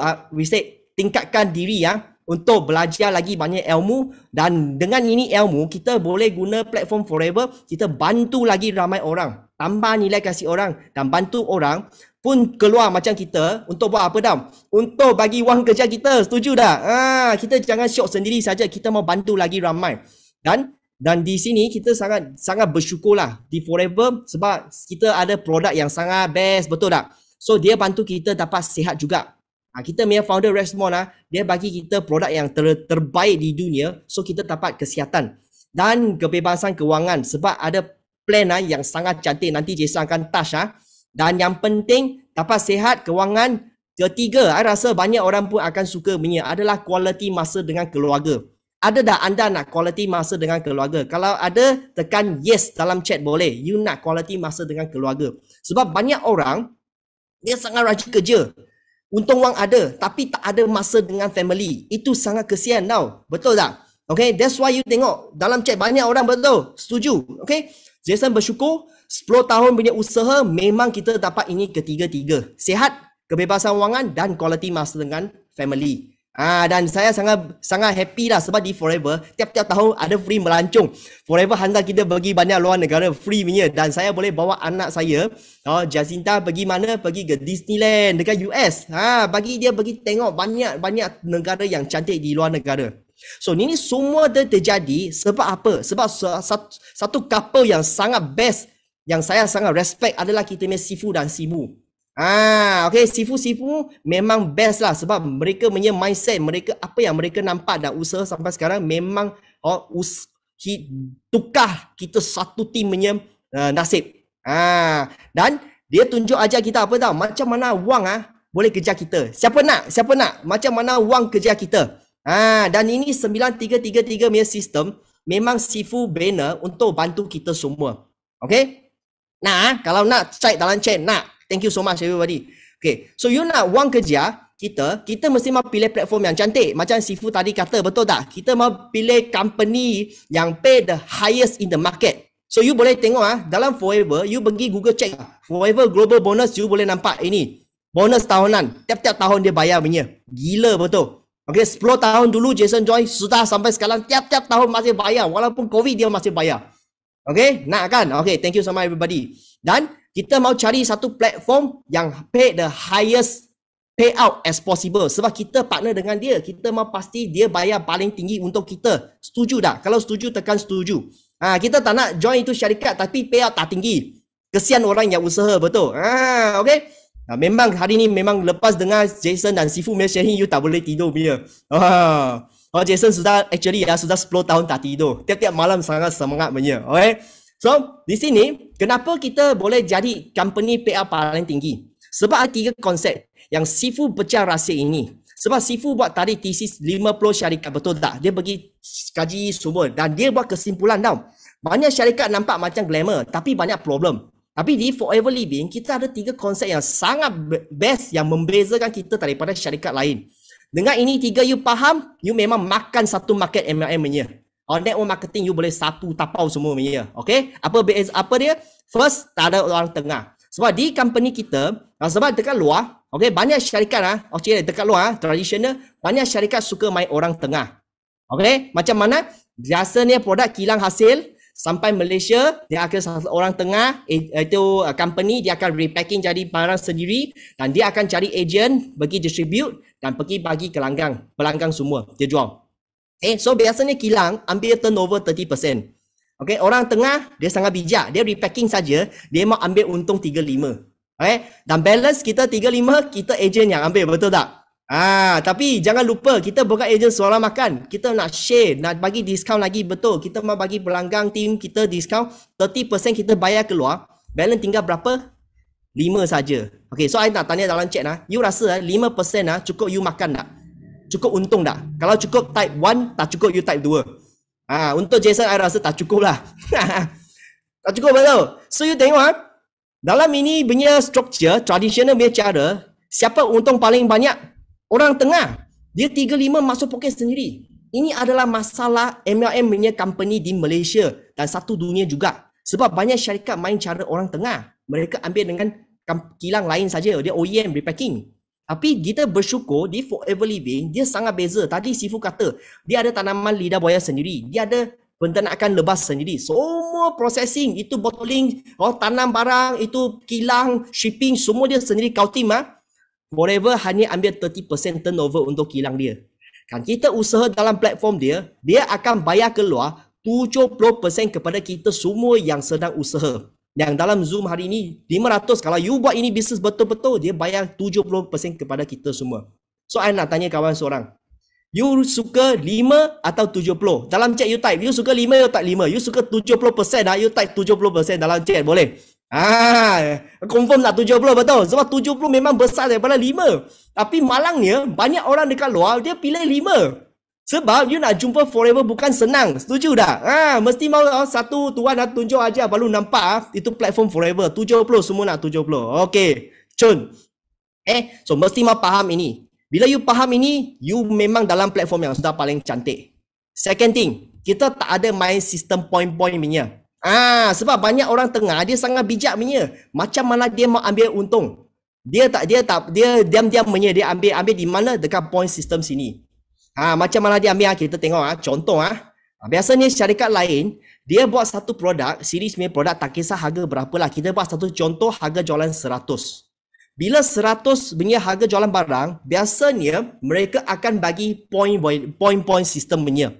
[SPEAKER 1] tingkatkan diri untuk belajar lagi banyak ilmu, dan dengan ini ilmu kita boleh guna platform Forever, kita bantu lagi ramai orang, tambah nilai kasih orang dan bantu orang pun keluar macam kita untuk buat apa dah? Untuk bagi wang kerja kita. Setuju dah? Kita jangan syok sendiri saja, kita mau bantu lagi ramai. Dan di sini kita sangat bersyukurlah di Forever sebab kita ada produk yang sangat best, betul tak? So dia bantu kita dapat sihat juga. Kita punya founder Resmond dia bagi kita produk yang terbaik di dunia, so kita dapat kesihatan dan kebebasan kewangan sebab ada plan yang sangat cantik, nanti Jason akan touch. Dan yang penting dapat sihat, kewangan. Ketiga, saya rasa banyak orang pun akan suka punya adalah quality masa dengan keluarga. Ada dah anda nak quality masa dengan keluarga? Kalau ada, tekan yes dalam chat boleh. You nak quality masa dengan keluarga. Sebab banyak orang dia sangat rajin kerja, untung wang ada, tapi tak ada masa dengan family. Itu sangat kesian tau. Betul tak? Okay, that's why you tengok dalam chat banyak orang betul. Setuju? Okay, Jason bersyukur 10 tahun punya usaha memang kita dapat ini ketiga-tiga. Sihat, kebebasan wangan dan quality masa dengan family. Dan saya sangat happy lah sebab di Forever tiap-tiap tahun ada free melancong. Forever hantar kita pergi banyak luar negara free punya, dan saya boleh bawa anak saya Jacinta pergi mana? Pergi ke Disneyland dekat US. Bagi dia pergi tengok banyak negara yang cantik di luar negara. So ini semua terjadi sebab apa? Sebab satu couple yang sangat best, yang saya sangat respect adalah kita punya Sifu dan Simu. Okay, Sifu memang best lah sebab mereka punya mindset, mereka apa yang mereka nampak dan usaha sampai sekarang memang tukar kita satu tim punya nasib. Dan dia tunjuk aja kita apa tau, macam mana wang boleh kejar kita. Siapa nak macam mana wang kejar kita. Dan ini 9333 punya sistem memang Sifu banner untuk bantu kita semua. Okay, kalau nak chat dalam chat thank you so much everybody. Okay, so you nak wang kerja kita mesti mau pilih platform yang cantik. Macam Sifu tadi kata, betul tak? Kita mau pilih company yang pay the highest in the market. So you boleh tengok dalam Forever, you pergi Google check Forever Global Bonus, you boleh nampak ini. Bonus tahunan, tiap-tiap tahun dia bayar punya. Gila betul. Okay, 10 tahun dulu Jason join, sudah sampai sekarang tiap-tiap tahun masih bayar. Walaupun COVID dia masih bayar. Okay, nak kan? Okay, thank you so much everybody. Dan kita mau cari satu platform yang pay the highest payout as possible. Sebab kita partner dengan dia, kita mau pasti dia bayar paling tinggi untuk kita. Setuju tak? Kalau setuju, tekan setuju. Kita tak nak join itu syarikat tapi payout tak tinggi. Kesian orang yang usaha, betul? Okay. Memang hari ni memang lepas dengar Jason dan Sifu punya sharing, you tak boleh tidur punya. Jason sudah 10 tahun tak tidur. Tiap-tiap malam sangat semangat punya. Okay. So, di sini, kenapa kita boleh jadi company payout paling tinggi? Sebab ada 3 konsep yang Sifu pecah rahsia ini. Sebab Sifu buat tadi tesis 50 syarikat, betul tak? Dia bagi kaji semua dan dia buat kesimpulan tau. Banyak syarikat nampak macam glamour, tapi banyak problem. Tapi di Forever Living, kita ada 3 konsep yang sangat best yang membezakan kita daripada syarikat lain. Dengan ini 3 you faham, you memang makan satu market MLM-nya. Network marketing you boleh sapu tapau semua punya. Okay? Apa dia? First, tak ada orang tengah. Sebab di company kita, sebab dekat luar, okay, banyak syarikat dekat luar, tradisional, banyak syarikat suka main orang tengah. Okay? Macam mana? Biasanya produk kilang hasil sampai Malaysia, dia akan satu orang tengah, itu company, dia akan repacking jadi barang sendiri dan dia akan cari agent, bagi distribute dan pergi bagi pelanggan semua, dia jual. So biasanya kilang ambil turnover 30%. Okay, orang tengah dia sangat bijak, dia repacking saja, dia mau ambil untung 35. Okay, dan balance kita 35, kita agent yang ambil, betul tak? Tapi jangan lupa kita bukan agent seorang makan, kita nak share, nak bagi diskaun lagi, betul. Kita mau bagi pelanggan tim kita diskaun 30%, kita bayar keluar, balance tinggal berapa? 5 saja. Okay, so I nak tanya dalam chat you rasa 5% cukup you makan tak? Cukup untung tak? Kalau cukup type 1, tak cukup you type 2. Untuk Jason, I rasa tak cukup lah. Tak cukup, betul? So you tengok dalam ini punya structure, traditional punya cara, siapa untung paling banyak? Orang tengah. Dia 35 masuk poket sendiri. Ini adalah masalah MLM punya company di Malaysia dan satu dunia juga. Sebab banyak syarikat main cara orang tengah. Mereka ambil dengan kilang lain saja. Dia OEM repacking. Tapi kita bersyukur di Forever Living dia sangat beza. Tadi Sifu kata dia ada tanaman lidah buaya sendiri. Dia ada penternakan lebas sendiri. Semua processing, itu bottling, tanam barang, itu kilang, shipping, semua dia sendiri. Kau tim Forever hanya ambil 30% turnover untuk kilang dia. Kan kita usaha dalam platform dia, dia akan bayar keluar 70% kepada kita semua yang sedang usaha. Yang dalam Zoom hari ini 500, kalau you buat ini bisnes betul-betul, dia bayar 70% kepada kita semua. So I nak tanya kawan seorang, you suka 5 atau 70? Dalam chat you type, you suka 5 you type 5, you suka 70% you type 70% dalam chat, boleh? Confirm tak 70 betul? Sebab 70 memang besar daripada 5. Tapi malangnya banyak orang dekat luar dia pilih 5. Sebab you nak jumpa Forever bukan senang. Setuju tak? Mesti mau satu tuan nak tunjuk aja baru nampak itu platform Forever. 70 semua nak 70. Okey. Cun. So mesti mau faham ini. Bila you faham ini, you memang dalam platform yang sudah paling cantik. Second thing, kita tak ada main sistem point-point punya. Sebab banyak orang tengah dia sangat bijak punya. Macam mana dia mau ambil untung? Dia diam-diam punya dia ambil di mana dekat point sistem sini. Macam mana dia ambil kita tengok contoh biasanya syarikat lain dia buat satu produk, series punya produk tak kisah harga berapa lah. Kita buat satu contoh harga jualan 100. Bila 100 punya harga jualan barang, biasanya mereka akan bagi point sistem punya.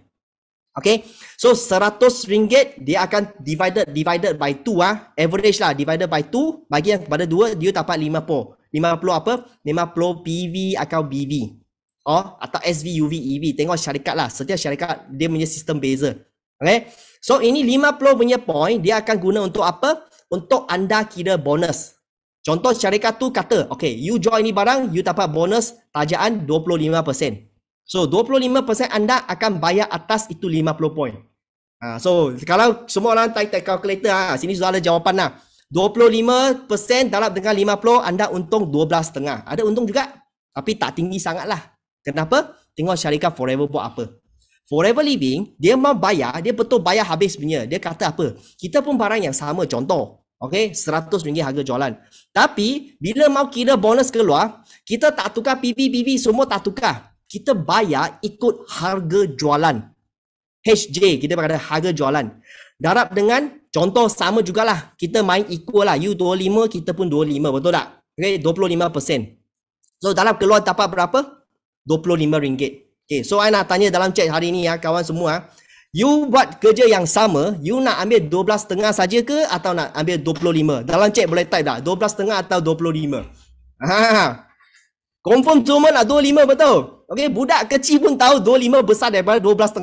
[SPEAKER 1] Okay, so RM100 dia akan divided by 2 average lah, divided by 2, bagi yang kepada 2 dia dapat 50 apa? 50 PV atau BV atau SV, UV, EV, tengok syarikat lah, setiap syarikat dia punya sistem beza. Okay, so ini 50 punya point dia akan guna untuk apa? Untuk anda kira bonus. Contoh syarikat tu kata, okay, you jual ini barang, you dapat bonus tajaan 25%. So 25% anda akan bayar atas itu 50 point. So kalau semua orang type calculator, sini sudah ada jawapan lah. 25% dalam dengan 50 anda untung 12,5. Ada untung juga, tapi tak tinggi sangat lah. Kenapa? Tengok syarikat Forever buat apa. Forever Living dia mau bayar, dia betul bayar habis punya. Dia kata apa? Kita pun barang yang sama, contoh. Okay, RM100 harga jualan. Tapi bila mau kira bonus keluar, kita tak tukar PV semua tak tukar. Kita bayar ikut harga jualan. HJ, kita berkata harga jualan. Darab dengan contoh sama jugalah. Kita main equal lah. You 25, kita pun 25. Betul tak? Okay, 25%. So dalam keluar dapat berapa? RM25. Okay, so I nak tanya dalam chat hari ni kawan semua. You buat kerja yang sama, you nak ambil 12,5 saja ke atau nak ambil 25? Dalam chat boleh type tak? 12,5 atau 25? Confirm cuma nak 25 betul? Okay, budak kecil pun tahu 25 besar daripada 12,5.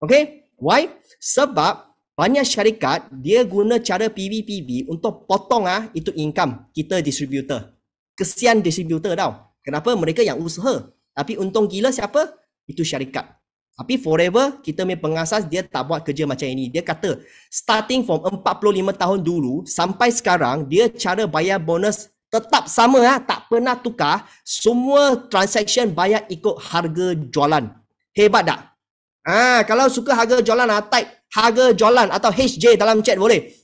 [SPEAKER 1] Okay, why? Sebab banyak syarikat dia guna cara PV untuk potong itu income kita distributor. Kesian distributor tau. Kenapa? Mereka yang usaha. Tapi untung gila siapa? Itu syarikat. Tapi Forever, kita punya pengasas dia tak buat kerja macam ini. Dia kata, starting from 45 tahun dulu sampai sekarang, dia cara bayar bonus tetap sama tak pernah tukar. Semua transaction bayar ikut harga jualan. Hebat tak? Kalau suka harga jualan, type harga jualan atau HJ dalam chat boleh.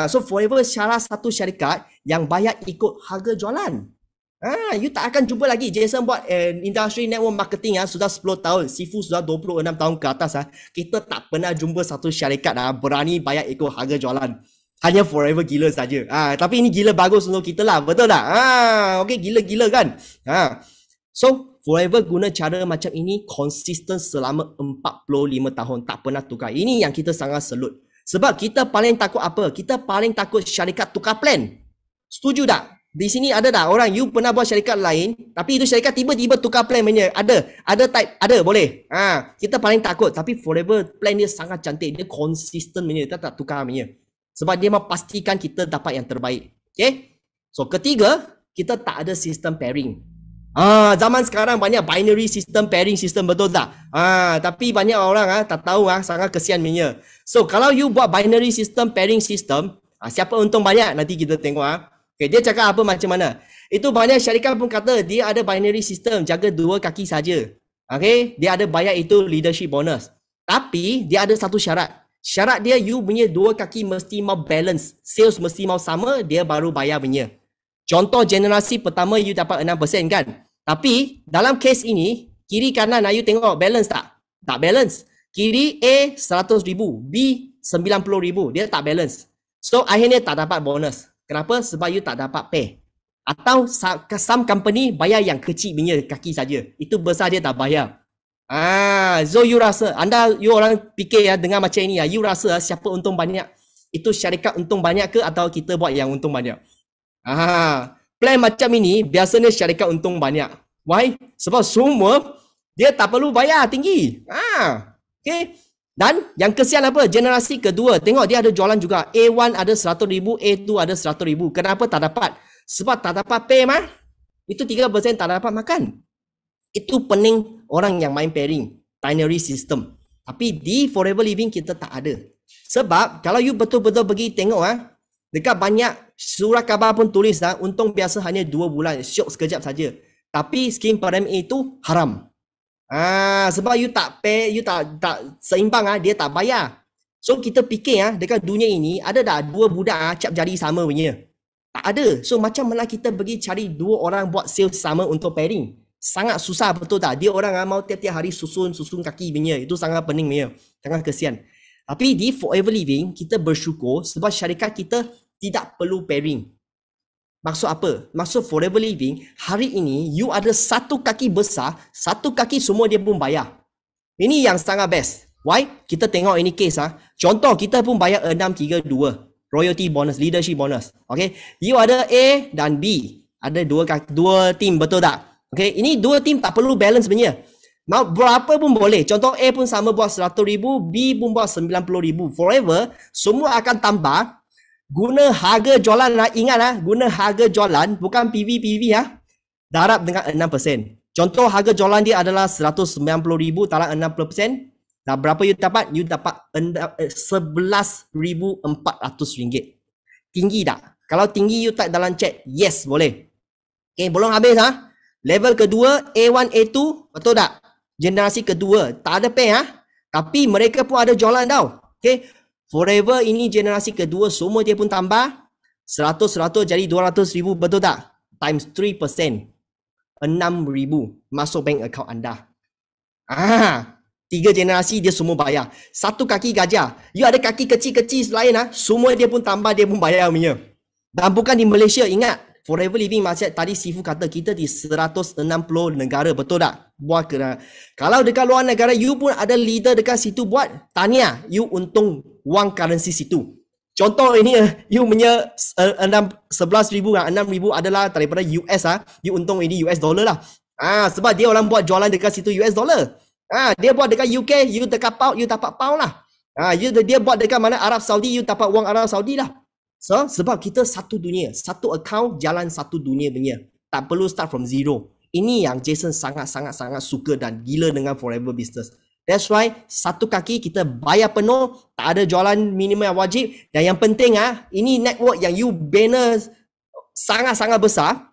[SPEAKER 1] So Forever salah satu syarikat yang bayar ikut harga jualan. You tak akan jumpa lagi. Jason buat industry network marketing sudah 10 tahun. Sifu sudah 26 tahun ke atas. Kita tak pernah jumpa satu syarikat berani bayar ikut harga jualan. Hanya Forever gila saja. Tapi ini gila bagus untuk kita lah. Betul tak? Okay, gila-gila kan? So, Forever guna cara macam ini konsisten selama 45 tahun. Tak pernah tukar. Ini yang kita sangat salut. Sebab kita paling takut apa? Kita paling takut syarikat tukar plan. Setuju tak? Di sini ada tak orang you pernah buat syarikat lain tapi itu syarikat tiba-tiba tukar plan punya? Ada type, ada boleh. Kita paling takut tapi Forever plan dia sangat cantik, dia konsisten punya, kita tak tukar punya. Sebab dia mau pastikan kita dapat yang terbaik. Okay? So ketiga, kita tak ada sistem pairing. Zaman sekarang banyak binary system, pairing system, betul tak? Tapi banyak orang tak tahu sangat kesian punya. So kalau you buat binary system, pairing system, siapa untung banyak nanti kita tengok. Okay, dia cakap apa macam mana? Itu banyak syarikat pun kata dia ada binary system, jaga dua kaki saja. Okay, dia ada bayar itu leadership bonus. Tapi dia ada satu syarat. Syarat dia you punya dua kaki mesti mau balance. Sales mesti mau sama, dia baru bayar punya. Contoh generasi pertama you dapat 6% kan. Tapi dalam kes ini, kiri kanan you tengok balance tak? Tak balance. Kiri A 100,000, B 90,000. Dia tak balance. So akhirnya tak dapat bonus. Kenapa? Sebab you tak dapat pay. Atau some company bayar yang kecil punya kaki saja. Itu besar dia tak bayar. So you rasa, you orang fikir ya dengan macam ini ya, you rasa siapa untung banyak? Itu syarikat untung banyak ke atau kita buat yang untung banyak? Plan macam ini biasanya syarikat untung banyak. Why? Sebab semua dia tak perlu bayar tinggi. Okay. Dan yang kesian apa? Generasi kedua. Tengok dia ada jualan juga. A1 ada 100,000, A2 ada 100,000. Kenapa tak dapat? Sebab tak dapat pay mah. Itu 3% tak dapat makan. Itu pening orang yang main pairing. Binary system. Tapi di Forever Living kita tak ada. Sebab kalau you betul-betul pergi tengok dekat banyak surat khabar pun tulis untung biasa hanya 2 bulan. Syok sekejap saja. Tapi skim PRMA itu haram. Sebab you tak pay, you tak seimbang dia tak bayar. So kita fikir dekat dunia ini ada tak 2 budak cap jari sama punya? Tak ada. So macam mana kita pergi cari 2 orang buat sales sama untuk pairing? Sangat susah, betul tak? Dia orang mau tiap-tiap hari susun kaki punya. Itu sangat pening punya. Sangat kesian. Tapi di Forever Living kita bersyukur sebab syarikat kita tidak perlu pairing. Maksud apa? Maksud Forever Living, hari ini you ada satu kaki besar, satu kaki semua dia pun bayar. Ini yang sangat best. Why? Kita tengok ini case Contoh kita pun bayar 632. Royalty bonus, leadership bonus. Okay. You ada A dan B. Ada dua team, betul tak? Okay. Ini 2 team tak perlu balance sebenarnya. Mau berapa pun boleh. Contoh A pun sama buat 100,000, B pun buat 90,000. Forever, semua akan tambah. Guna harga jualan ingat guna harga jualan bukan PV darab dengan 6%. Contoh harga jualan dia adalah 190,000 darab 60%. Dan berapa you dapat? You dapat RM11,400. Tinggi tak? Kalau tinggi you type dalam chat, yes boleh. Okay, belum habis Level kedua A1, A2, betul tak? Generasi kedua, tak ada pay tapi mereka pun ada jualan tau. Okay. Forever ini generasi kedua, semua dia pun tambah 100 jadi 200,000, betul tak? Times 3%, 6,000 masuk bank account anda. 3 generasi dia semua bayar. Satu kaki gajah. You ada kaki kecil-kecil lain semua dia pun tambah, dia pun bayar punya. Dan bukan di Malaysia, ingat. Forever Living macam tadi Sifu kata kita di 160 negara, betul tak? Buat kena. Kalau dekat luar negara you pun ada leader dekat situ buat, tanya you untung wang currency situ. Contoh ini you punya 11,000 dan 6,000 adalah daripada US you untung ini US dollar lah. Sebab dia orang buat jualan dekat situ US dollar. Dia buat dekat UK, you dekat pound, you dapat pound lah. Dia buat dekat mana Arab Saudi, you dapat wang Arab Saudi lah. So, sebab kita satu dunia, satu account jalan satu dunia punya. Tak perlu start from zero. Ini yang Jason sangat-sangat suka dan gila dengan Forever Business. That's why satu kaki kita bayar penuh, tak ada jualan minimum yang wajib. Dan yang penting ini network yang you bina sangat-sangat besar.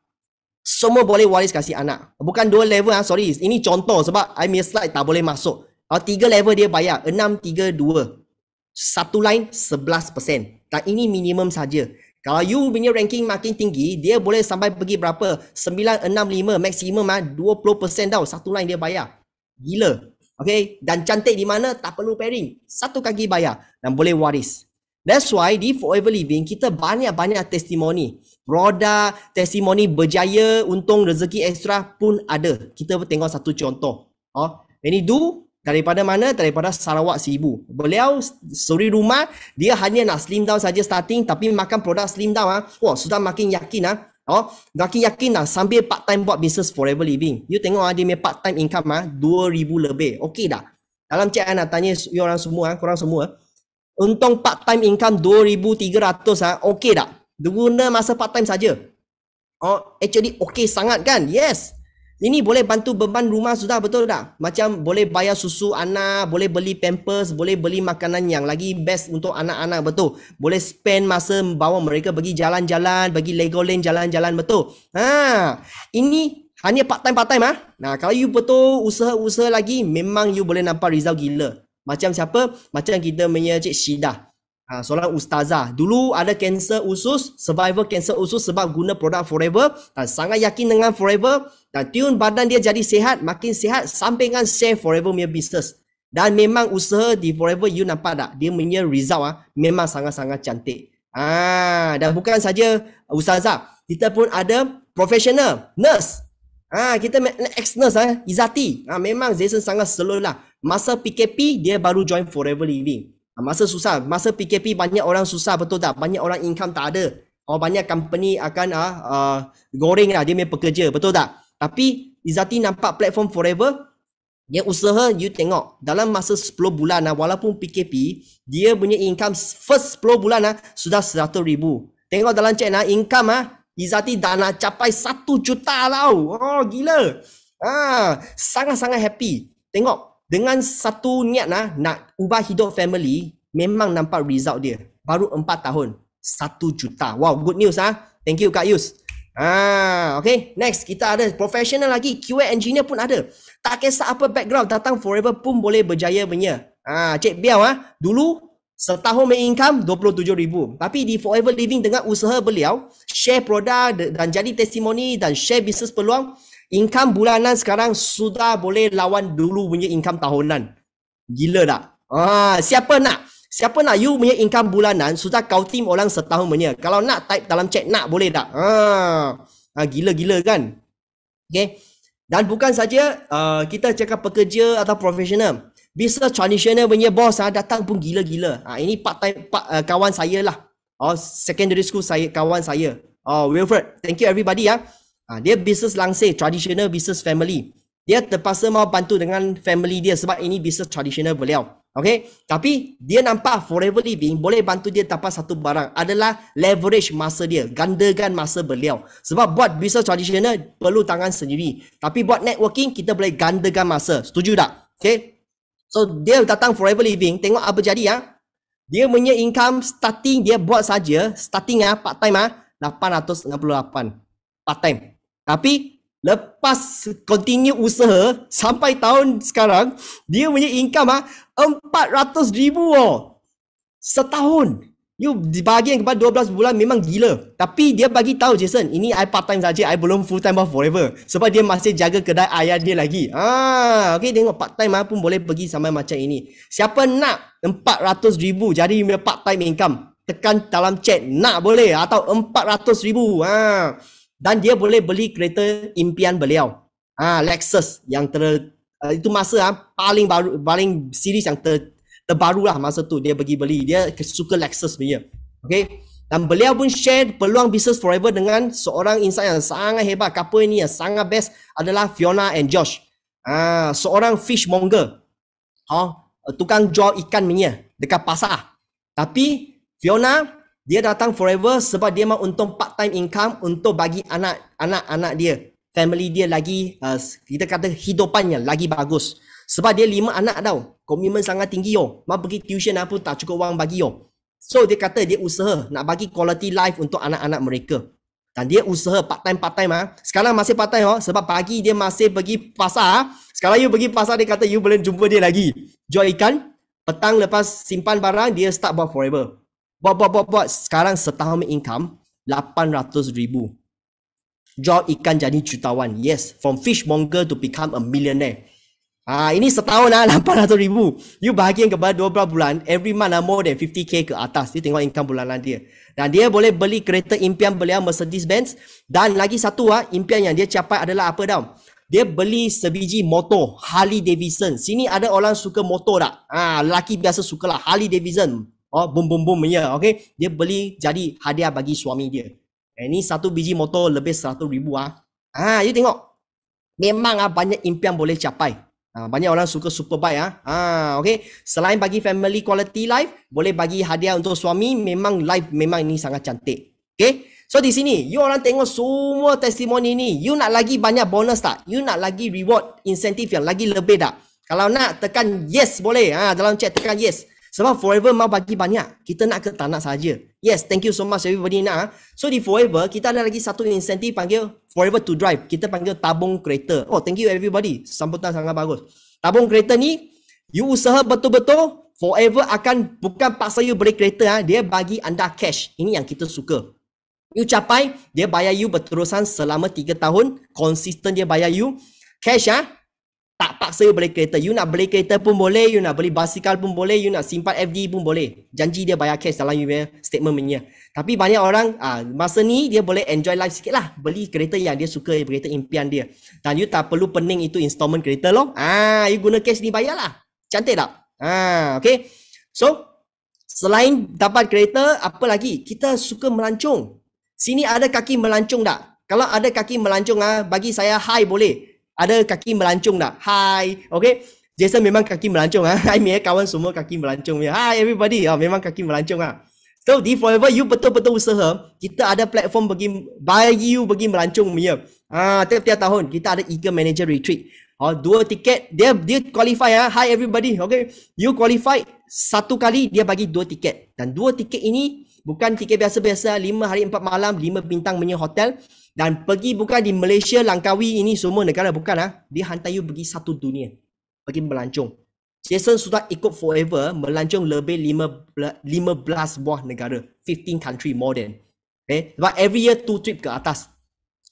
[SPEAKER 1] Semua boleh waris kasih anak. Bukan 2 level sorry. Ini contoh sebab I punya slide tak boleh masuk. 3 level dia bayar 632. Satu line 11%. Dan ini minimum saja. Kalau you punya ranking makin tinggi, dia boleh sampai pergi berapa? 965 maksimum 20% tau. Satu line dia bayar. Gila. Okay. Dan cantik di mana? Tak perlu pairing. Satu kaki bayar dan boleh waris. That's why di Forever Living kita banyak-banyak testimoni. Produk, testimoni berjaya, untung rezeki ekstra pun ada. Kita tengok satu contoh. Ini daripada mana? Daripada Sarawak Sibu. Beliau suri rumah, dia hanya nak slim down saja starting, tapi makan produk slim down sudah makin yakin makin yakin sambil part time buat business Forever Living. You tengok dia punya part time income 2,000 lebih. Okey dah. Dalam chat nak tanya you orang semua, korang semua. Untung part time income 2,300 okey dah. Guna masa part time saja. Actually okey sangat kan? Yes. Ini boleh bantu beban rumah sudah, betul tak? Macam boleh bayar susu anak, boleh beli pampers, boleh beli makanan yang lagi best untuk anak-anak, betul. Boleh spend masa bawa mereka pergi jalan-jalan, bagi Legoland jalan-jalan, betul. Ini Hanya part time Nah, kalau you betul usaha lagi, memang you boleh nampak result gila. Macam siapa? Macam kita punya Cik Syida. Seorang ustazah. Dulu ada kanser usus, survival kanser usus sebab guna produk Forever dan sangat yakin dengan Forever dan tune badan dia jadi sihat, makin sihat sampai dengan share Forever punya business. Dan memang usaha di Forever you nampak tak? Dia punya result memang sangat-sangat cantik. Dan bukan saja ustazah, kita pun ada professional, nurse. Kita ex-nurse Izzati. Memang Jason sangat slow lah. Masa PKP dia baru join Forever Living. Masa susah, masa PKP banyak orang susah, betul tak? Banyak orang income tak ada. Banyak company akan goreng lah dia punya pekerja, betul tak? Tapi Izzati nampak platform Forever, dia usaha, you tengok dalam masa 10 bulan walaupun PKP, dia punya income first 10 bulan sudah 100,000. Tengok dalam chat income Izzati dah nak capai 1 juta tau. Gila. Sangat-sangat happy. Tengok, dengan satu niat nak ubah hidup family, memang nampak result dia. Baru 4 tahun, 1 juta. Wow, good news Thank you Kak Yus. Okay, next kita ada professional lagi, QA engineer pun ada. Tak kisah apa background, datang Forever pun boleh berjaya punya. Cik Biao dulu setahun punya income 27,000. Tapi di Forever Living dengan usaha beliau, share produk dan jadi testimoni dan share bisnes peluang, income bulanan sekarang sudah boleh lawan dulu punya income tahunan. Gila tak? Siapa nak you punya income bulanan sudah kau tim orang setahun punya. Kalau nak type dalam chat nak boleh tak? Gila-gila kan? Okay. Dan bukan saja kita cakap pekerja atau profesional. Business traditional punya boss datang pun gila-gila. Ini part-time kawan saya lah. Secondary school kawan saya. Wilfred. Thank you everybody dia business langsir, traditional business family. Dia terpaksa mau bantu dengan family dia sebab ini business traditional beliau. Okay? Tapi dia nampak Forever Living boleh bantu dia dapat satu barang adalah leverage masa dia, gandakan masa beliau. Sebab buat business traditional perlu tangan sendiri. Tapi buat networking kita boleh gandakan masa. Setuju tak? Okay? So dia datang Forever Living, tengok apa jadi Dia punya income starting dia buat saja, starting part time 868 part time. Tapi lepas continue usaha sampai tahun sekarang, dia punya income 400,000 setahun. You dibagi kepada 12 bulan memang gila. Tapi dia bagi tahu Jason, ini I part time saja, I belum full time Forever. Sebab dia masih jaga kedai ayah dia lagi. Okay, tengok part time pun boleh pergi sampai macam ini. Siapa nak 400,000 jadi part time income? Tekan dalam chat, nak boleh atau 400,000. Dan dia boleh beli kereta impian beliau. Lexus yang itu masa paling baru, paling series yang terbaru lah masa tu dia pergi beli. Dia suka Lexus punya. Okay. Dan beliau pun share peluang bisnes Forever dengan seorang insan yang sangat hebat. Couple ini yang sangat best adalah Fiona and Josh. Seorang fishmonger. Tukang jual ikan punya dekat pasar. Tapi Fiona, dia datang Forever sebab dia mahu untung part-time income untuk bagi anak-anak dia. Family dia lagi, kita kata hidupannya lagi bagus. Sebab dia 5 anak tau. Komitmen sangat tinggi Mau pergi tuition pun tak cukup wang bagi So dia kata dia usaha nak bagi quality life untuk anak-anak mereka. Dan dia usaha part-time Sekarang masih part-time sebab pagi dia masih pergi pasar. Sekarang you pergi pasar, dia kata you boleh jumpa dia lagi. Jual ikan. Petang lepas simpan barang, dia start buat Forever. Buat. Sekarang setahun income 800,000. Jual ikan jadi jutawan. Yes, from fishmonger to become a millionaire. Ini setahun 800,000. You bahagian kepada 12 bulan, every month more than 50k ke atas. You tengok income bulanan dia. Dan dia boleh beli kereta impian beliau Mercedes-Benz. Dan lagi satu impian yang dia capai adalah apa tau? Dia beli sebiji motor Harley Davidson. Sini ada orang suka motor tak? Lelaki biasa sukalah Harley Davidson. Boom ya, okay? Dia beli jadi hadiah bagi suami dia. Ini satu biji motor lebih 100,000 you tengok. Memang banyak impian boleh capai. Banyak orang suka superbike okay. Selain bagi family quality life, boleh bagi hadiah untuk suami. Memang life memang ini sangat cantik. Okay. So di sini, you orang tengok semua testimoni ni. You nak lagi banyak bonus tak? You nak lagi reward insentif yang lagi lebih tak? Kalau nak tekan yes boleh. Dalam chat tekan yes. Sebab Forever mau bagi banyak. Kita nak ke tak nak saja. Yes, thank you so much everybody nak. So di Forever kita ada lagi satu insentif panggil Forever to Drive. Kita panggil tabung kereta. Oh, thank you everybody. Sambutan sangat bagus. Tabung kereta ni you usaha betul-betul, Forever akan bukan paksa you beli kereta, dia bagi anda cash. Ini yang kita suka. You capai, dia bayar you berterusan selama 3 tahun, konsisten dia bayar you cash tak paksa you beli kereta. You nak beli kereta pun boleh, you nak beli basikal pun boleh, you nak simpan FD pun boleh. Janji dia bayar cash dalam you punya statement-nya. Tapi banyak orang masa ni dia boleh enjoy life sikit lah. Beli kereta yang dia suka, kereta impian dia. Dan you tak perlu pening itu installment kereta loh. You guna cash ni bayar lah. Cantik tak? Okay. So, selain dapat kereta, apa lagi? Kita suka melancong. Sini ada kaki melancong tak? Kalau ada kaki melancong, bagi saya hi boleh. Ada kaki melancong tak? Hi. Okay. Jason memang kaki melancong. Hi, kawan semua kaki melancong. Hi everybody. Memang kaki melancong. So, di Forever, you betul-betul usaha. Kita ada platform bagi you melancong punya. Tiap-tiap tahun, kita ada Eagle Manager Retreat. 2 tiket, dia qualify. Hi everybody. Okay. You qualify 1 kali, dia bagi 2 tiket. Dan 2 tiket ini, bukan tiket biasa-biasa, 5 hari 4 malam, 5 bintang punya hotel. Dan pergi bukan di Malaysia, Langkawi, ini semua negara bukan. Dia hantar you pergi satu dunia. Pergi melancong. Jason sudah ikut Forever melancong lebih 15 buah negara. 15 country more than. Okay. Sebab every year 2 trip ke atas.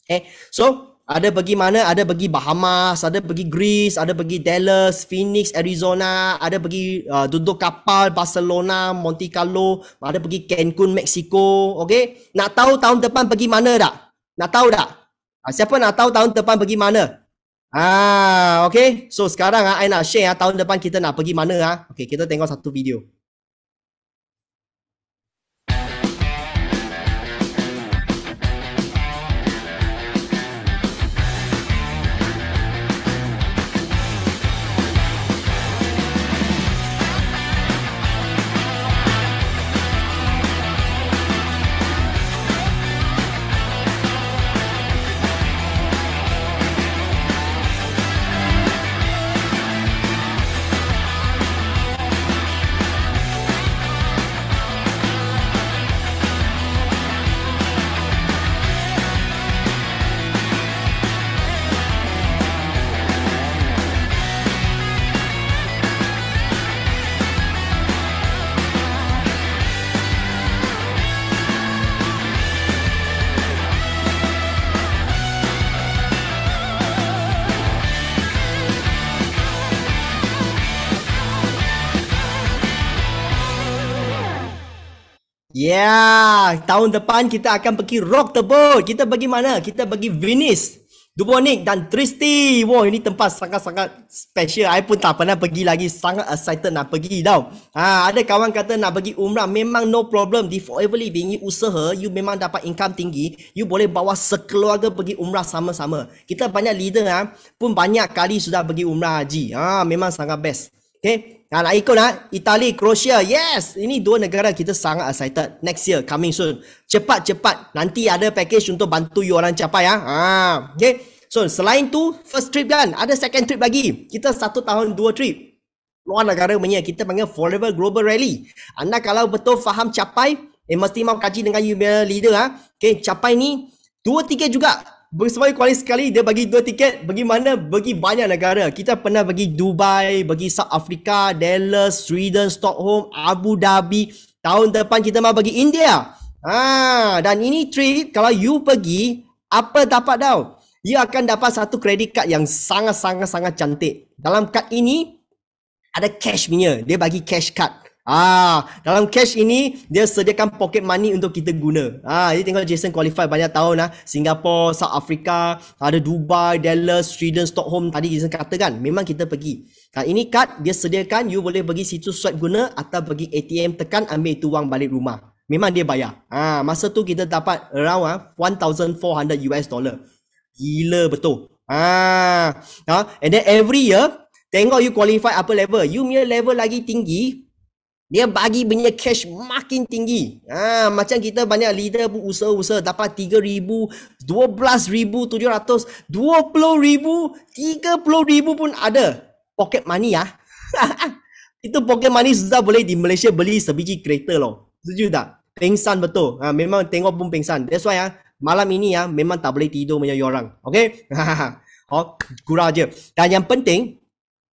[SPEAKER 1] Okay. So, ada pergi mana? Ada pergi Bahamas, ada pergi Greece, ada pergi Dallas, Phoenix, Arizona, ada pergi duduk kapal Barcelona, Monte Carlo, ada pergi Cancun, Mexico. Okay. Nak tahu tahun depan pergi mana tak? Nak tahu tak? Siapa nak tahu tahun depan pergi mana? Okay. So sekarang I nak share tahun depan kita nak pergi mana. Okay, kita tengok satu video. Tahun depan kita akan pergi Rock the Boat. Kita pergi mana? Kita pergi Venice, Dubrovnik dan Trieste. Wow, ini tempat sangat-sangat special. I pun tak pernah pergi lagi. Sangat excited nak pergi tau. Ada kawan kata nak pergi umrah. Memang no problem. Di Forever Living, you usaha, you memang dapat income tinggi. You boleh bawa sekeluarga pergi umrah sama-sama. Kita banyak leader pun banyak kali sudah pergi umrah haji. Memang sangat best. Okay. Nak ikut Italy, Croatia. Yes, ini 2 negara kita sangat excited. Next year, coming soon. Cepat-cepat. Nanti ada package untuk bantu you orang capai. Okay. So, selain tu, first trip kan. Ada second trip lagi. Kita 1 tahun 2 trip. Luar negara punya. Kita panggil Forever Global Rally. Anda kalau betul faham capai, mesti mau kaji dengan you leader. Okay, capai ni 2 tiket juga. Sebab sekali dia bagi 2 tiket. Pergi mana? Pergi banyak negara. Kita pernah pergi Dubai, pergi South Africa, Dallas, Sweden, Stockholm, Abu Dhabi. Tahun depan kita mau pergi India. Dan ini trip kalau you pergi, apa dapat tau? You akan dapat satu credit card yang sangat-sangat cantik. Dalam card ini ada cash punya. Dia bagi cash card. Dalam cash ini dia sediakan pocket money untuk kita guna. Jadi tengok Jason qualify banyak tahun Singapore, South Africa, ada Dubai, Dallas, Sweden, Stockholm tadi Jason katakan. Memang kita pergi. Ini kad dia sediakan, you boleh pergi situ swipe guna atau pergi ATM tekan ambil itu wang balik rumah. Memang dia bayar. Masa tu kita dapat around $1,400 US. Gila betul. And then every year tengok you qualify apa level. You punya level lagi tinggi, dia bagi punya cash makin tinggi. Macam kita banyak leader pun usaha-usaha dapat 3,000, 12,700, 20,000, 30,000 pun ada. Pocket money Itu pocket money sudah boleh di Malaysia beli sebiji kereta loh. Setuju tak? pengsan betul. Memang tengok pun pengsan. That's why malam ini memang tak boleh tidur punya orang. Okay? Gurau je. Dan yang penting,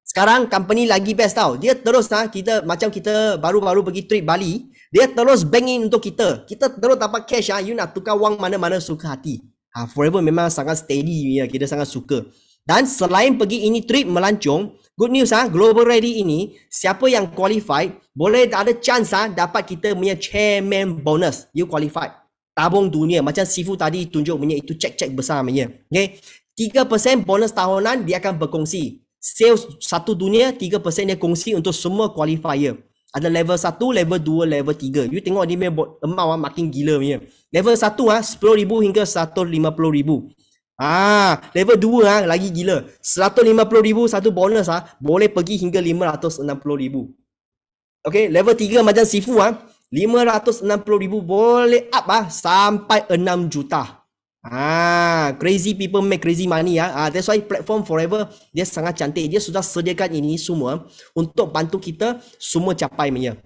[SPEAKER 1] sekarang company lagi best tau. Dia terus kita macam kita baru-baru pergi trip Bali, dia terus bank in untuk kita. Kita terus dapat cash you nak tukar wang mana-mana suka hati. Forever memang sangat steady ya, kita sangat suka. Dan selain pergi ini trip melancong, good news Global Ready ini, siapa yang qualified boleh ada chance dapat kita punya chairman bonus. You qualified. Tabung dunia macam Sifu tadi tunjuk punya itu cek-cek besar punya. Okay? 3% bonus tahunan dia akan berkongsi. Sales satu dunia 3% dia kongsi untuk semua qualifier. Ada level 1, level 2, level 3. You tengok dia amount makin gila punya. Level 1 10,000 hingga 150,000. Level 2 lagi gila. 150,000 satu bonus boleh pergi hingga 560,000. Okay, level 3 macam Sifu 560,000 boleh up sampai 6 juta. Crazy people make crazy money that's why platform Forever dia sangat cantik. Dia sudah sediakan ini semua untuk bantu kita semua capai punya.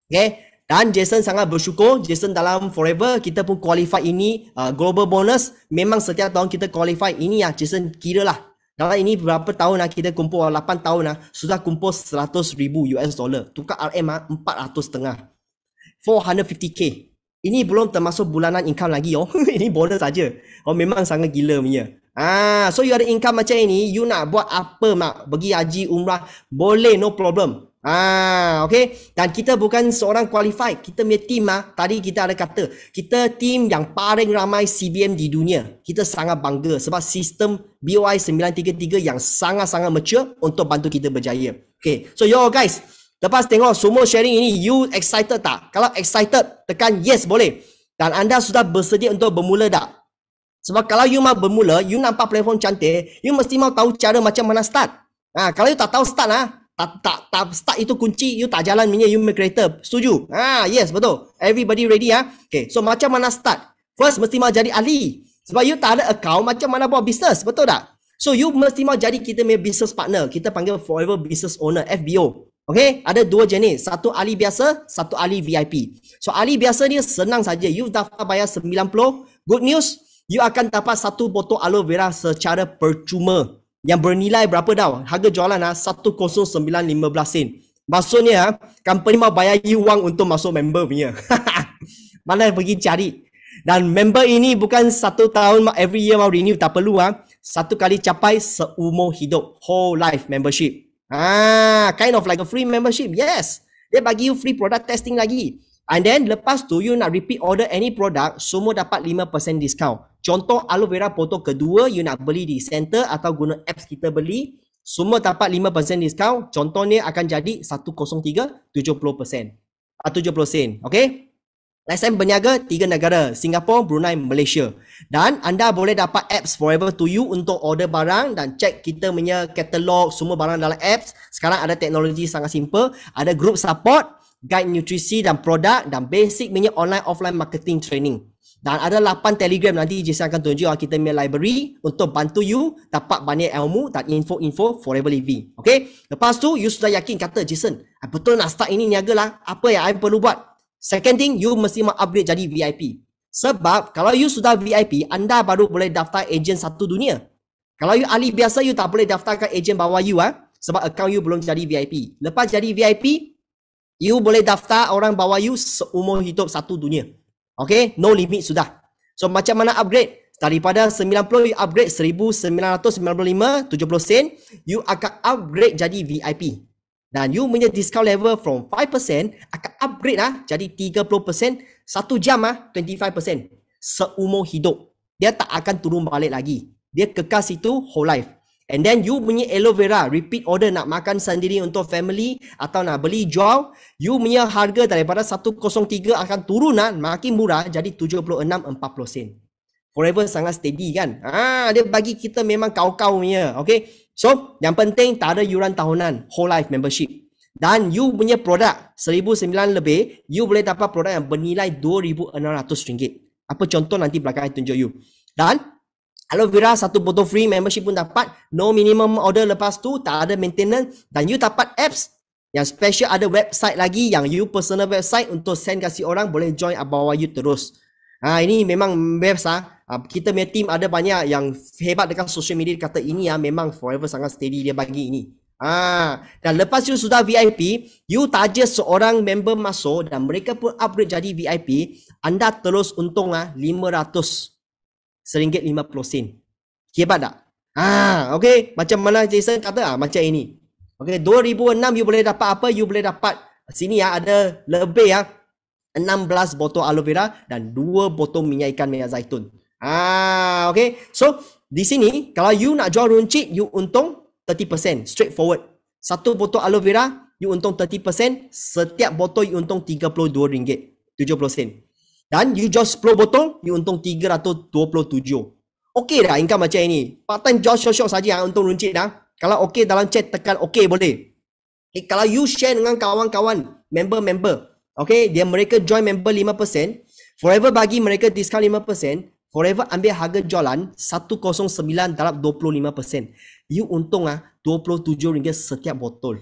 [SPEAKER 1] Okay, dan Jason sangat bersyukur. Jason dalam Forever kita pun qualify ini global bonus. Memang setiap tahun kita qualify ini Jason kira lah dalam ini berapa tahun kita kumpul 8 tahun sudah kumpul 100,000 US dollar. Tukar RM 400.5 450k. Ini belum termasuk bulanan income lagi Ini bonus saja. Memang sangat gila punya. So you ada income macam ini, you nak buat apa pergi haji umrah boleh, no problem. Okay. Dan kita bukan seorang qualified. Kita punya team tadi kita ada kata, kita team yang paling ramai CBM di dunia. Kita sangat bangga sebab sistem BOI 933 yang sangat-sangat mature untuk bantu kita berjaya. Okay. So yo guys, lepas tengok semua sharing ini, you excited tak? Kalau excited, tekan yes boleh. Dan anda sudah bersedia untuk bermula tak? Sebab kalau you mau bermula, you nampak platform cantik, you mesti mau tahu cara macam mana start. Kalau you tak tahu start tak start itu kunci, you tak jalan punya, you creator. Setuju? Yes, betul. Everybody ready Okay, so macam mana start? First, mesti mau jadi ahli. Sebab you tak ada account, macam mana buat business, betul tak? So you mesti mau jadi kita punya business partner. Kita panggil Forever Business Owner, FBO. Okay, ada dua jenis. Satu ahli biasa, satu ahli VIP. So ahli biasa dia senang saja. You daftar bayar 90. Good news, you akan dapat satu botol aloe vera secara percuma. Yang bernilai berapa dah? Harga jualan 109.15 sen. Maksudnya company mau bayar you wang untuk masuk member punya. Mana pergi cari. Dan member ini bukan satu tahun every year mau renew, tak perlu satu kali capai seumur hidup, whole life membership. Kind of like a free membership. Yes, dia bagi you free product testing lagi. And then lepas tu you nak repeat order any product, semua dapat 5% discount. Contoh aloe vera botol kedua, you nak beli di center atau guna apps kita beli, semua dapat 5% discount. Contohnya akan jadi 103 70%. 70 sen. Okay, LSM berniaga 3 negara, Singapura, Brunei, Malaysia. Dan anda boleh dapat apps Forever to you untuk order barang dan check kita punya katalog, semua barang dalam apps. Sekarang ada teknologi sangat simple, ada group support, guide nutrisi dan produk, dan basic punya online offline marketing training. Dan ada 8 Telegram, nanti Jason akan tunjuk kita punya library untuk bantu you dapat banyak ilmu dan info-info Forever Living. Okay, lepas tu you sudah yakin kata Jason, betul nak start ini niaga lah, apa yang I perlu buat? Second thing, you mesti mau upgrade jadi VIP. Sebab kalau you sudah VIP, anda baru boleh daftar ejen satu dunia. Kalau you ahli biasa, you tak boleh daftarkan ejen bawah you sebab account you belum jadi VIP. Lepas jadi VIP, you boleh daftar orang bawah you seumur hidup satu dunia. Okay, no limit sudah. So macam mana upgrade? Daripada 90 you upgrade 1995 70 sen, you akan upgrade jadi VIP. Dan you punya discount level from 5% akan upgrade jadi 30%, 1 jam 25%. Seumur hidup. Dia tak akan turun balik lagi. Dia kekal situ whole life. And then you punya aloe vera, repeat order nak makan sendiri untuk family atau nak beli jual, you punya harga daripada 103 akan turun makin murah jadi 76.40 sen. Forever sangat steady kan. Dia bagi kita memang kau-kau punya. Okay. So, yang penting tak ada yuran tahunan, whole life membership. Dan you punya produk 1,900 lebih, you boleh dapat produk yang bernilai RM2,600. Apa contoh nanti belakang tunjuk you. Dan aloe vera satu botol free membership pun dapat. No minimum order lepas tu, tak ada maintenance. Dan you dapat apps Yang special ada website lagi yang you personal website untuk send kasih orang boleh join bawah you terus. Ini memang best kita punya team ada banyak yang hebat dekat social media kata ini memang forever sangat steady dia bagi ini. Dan lepas you sudah VIP, you taja seorang member masuk dan mereka pun upgrade jadi VIP, anda terus untung 500 RM50. Hebat tak? Okay. Macam mana Jason kata macam ini. Okay, 2006 you boleh dapat apa? You boleh dapat sini ada lebih 16 botol aloe vera dan 2 botol minyak ikan minyak zaitun. Okay. So, di sini kalau you nak jual runcit, you untung 30%. Straightforward. 1 botol aloe vera, you untung 30%. Setiap botol you untung RM32.70. Dan you jual 10 botol, you untung RM327. Okay dah income macam ini. Part time jual syok-syok saja untung runcit dah. Kalau okay dalam chat tekan okay boleh. Kalau you share dengan kawan-kawan, member-member, okay, mereka join member 5%, forever bagi mereka diskaun 5%, forever ambil harga jualan 109 darab 25%. You untung RM27 setiap botol.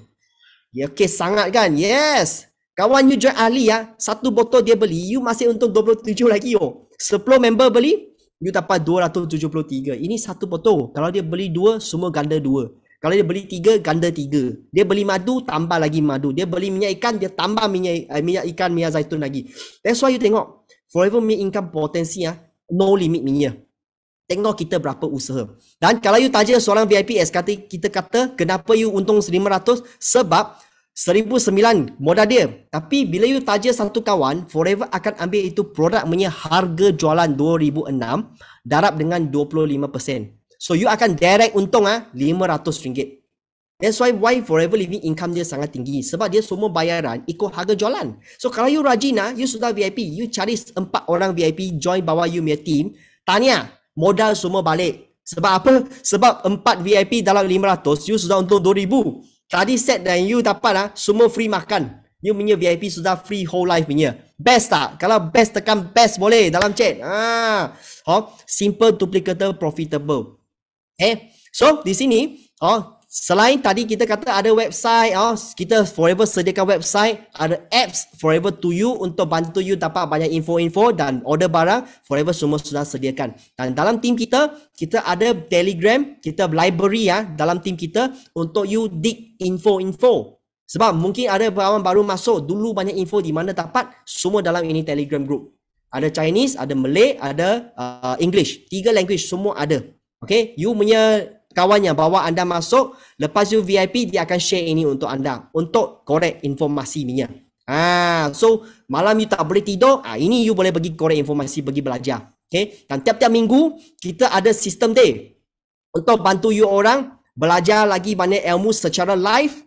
[SPEAKER 1] Ya, okay sangat kan? Yes. Kawan you join ahli 1 botol dia beli, you masih untung 27 lagi 10 member beli, you dapat 273. Ini 1 botol. Kalau dia beli 2, semua ganda 2. Kalau dia beli 3, ganda 3. Dia beli madu, tambah lagi madu. Dia beli minyak ikan, dia tambah minyak ikan, minyak zaitun lagi. That's why you tengok, forever minyak income potensi no limit minyak. Tengok kita berapa usaha. Dan kalau you tanya seorang VIPS, kita kata, kenapa you untung 500? Sebab 1009 modal dia. Tapi bila you tanya satu kawan, forever akan ambil itu produk punya harga jualan 2006 darab dengan 25%. So you akan direct untung RM500. That's why forever living income dia sangat tinggi. Sebab dia semua bayaran ikut harga jualan. So kalau you rajin you sudah VIP, you cari 4 orang VIP join bawah you punya team, tanya modal semua balik. Sebab apa? Sebab 4 VIP dalam 500, you sudah untung 2000. Tadi set dan you dapat semua free makan. You punya VIP sudah free whole life punya. Best tak? Kalau best tekan best boleh dalam chat. Simple, duplicatable, profitable. So di sini selain tadi kita kata ada website, kita forever sediakan website, ada apps forever to you untuk bantu you dapat banyak info-info dan order barang, forever semua sudah sediakan. Dan dalam team kita ada Telegram, kita library dalam team kita untuk you dig info-info. Sebab mungkin ada kawan baru masuk, dulu banyak info di mana dapat, semua dalam ini Telegram group. Ada Chinese, ada Malay, ada English. 3 language semua ada. Okay, you punya kawan yang bawa anda masuk, lepas you VIP, dia akan share ini untuk anda, untuk korek informasi minyak. So malam you tak boleh tidur, ini you boleh bagi korek informasi, bagi belajar. Okay, dan tiap-tiap minggu kita ada sistem day untuk bantu you orang belajar lagi banyak ilmu secara live.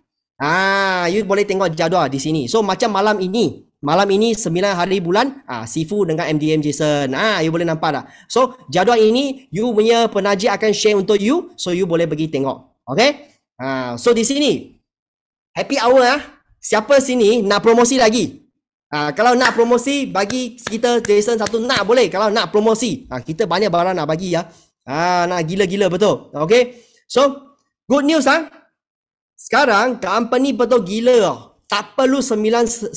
[SPEAKER 1] You boleh tengok jadual di sini. So macam malam ini 9 hari bulan, Sifu dengan MDM Jason. You boleh nampak tak? So, jadual ini, you punya penaja akan share untuk you. So, you boleh pergi tengok. Okay? So, di sini, happy hour siapa sini nak promosi lagi? Kalau nak promosi, bagi kita Jason satu nak boleh. Kalau nak promosi, kita banyak barang nak bagi nak gila-gila betul. Okay? So, good news sekarang, company betul gila tak perlu 1,900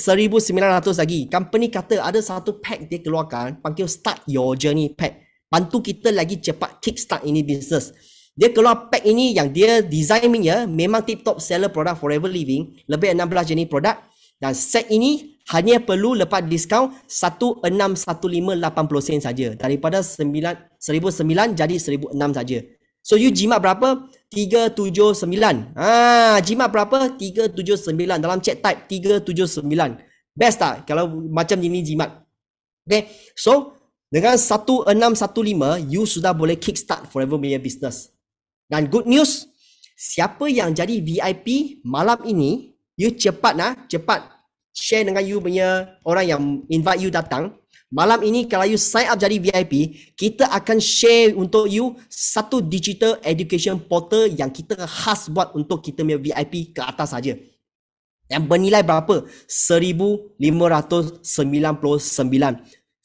[SPEAKER 1] lagi. Company kata ada satu pack dia keluarkan, panggil Start Your Journey Pack. Bantu kita lagi cepat kickstart ini business. Dia keluar pack ini yang dia designnya memang tip-top seller produk forever living. Lebih 16 jenis produk. Dan set ini hanya perlu lepas diskaun 1615.80 sen saja. Daripada 1,900 jadi 1,600 saja. So you jimat berapa? 379. Jimat berapa? 379. Dalam chat type 379. Best tak kalau macam ini jimat? Okay. So dengan 1615 you sudah boleh kickstart forever punya business. Dan good news, siapa yang jadi VIP malam ini, you cepat share dengan you punya orang yang invite you datang. Malam ini kalau you sign up jadi VIP, kita akan share untuk you satu digital education portal yang kita khas buat untuk kita punya VIP ke atas saja. Yang bernilai berapa? 1,599.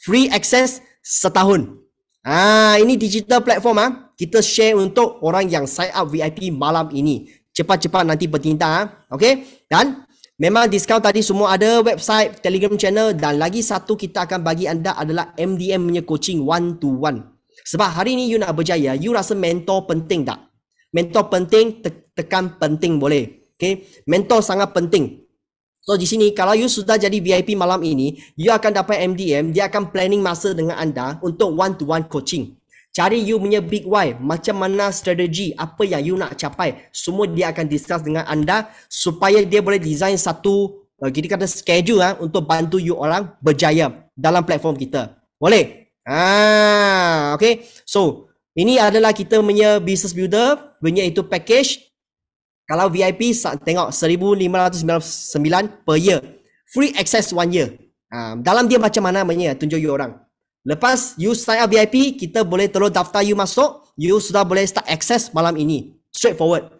[SPEAKER 1] Free access setahun. Ini digital platform kita share untuk orang yang sign up VIP malam ini. Cepat-cepat nanti bertindak. Okay? Dan Memang diskaun tadi semua ada, website, Telegram channel, dan lagi satu kita akan bagi anda adalah MDM punya coaching one to one. Sebab hari ni you nak berjaya, you rasa mentor penting tak? Mentor penting, tekan penting boleh. Okay? Mentor sangat penting. So di sini kalau you sudah jadi VIP malam ini, you akan dapat MDM, dia akan planning masa dengan anda untuk one to one coaching. Cari you punya big why, macam mana strategi, apa yang you nak capai, semua dia akan discuss dengan anda supaya dia boleh design satu kita kata schedule untuk bantu you orang berjaya dalam platform kita. Boleh? Okay. So ini adalah kita punya business builder, punya itu package. Kalau VIP tengok 1,599 per year, free access 1 year. Dalam dia macam mana punya tunjuk you orang. Lepas you sign up VIP, kita boleh terus daftar you masuk, you sudah boleh start access malam ini. Straightforward.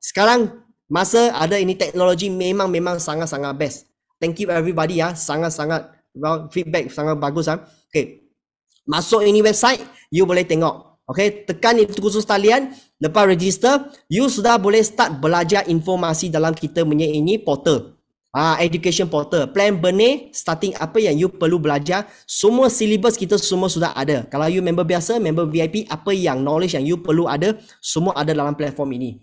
[SPEAKER 1] Sekarang masa ada ini teknologi memang sangat-sangat best. Thank you everybody ya, sangat-sangat feedback sangat bagus ah. Okay. Masuk ini website, you boleh tengok. Okay, tekan itu khusus talian, lepas register, you sudah boleh start belajar informasi dalam kita punya ini portal. Education portal, plan Bene, starting apa yang you perlu belajar, semua syllabus kita semua sudah ada. Kalau you member biasa, member VIP, apa yang knowledge yang you perlu ada, semua ada dalam platform ini.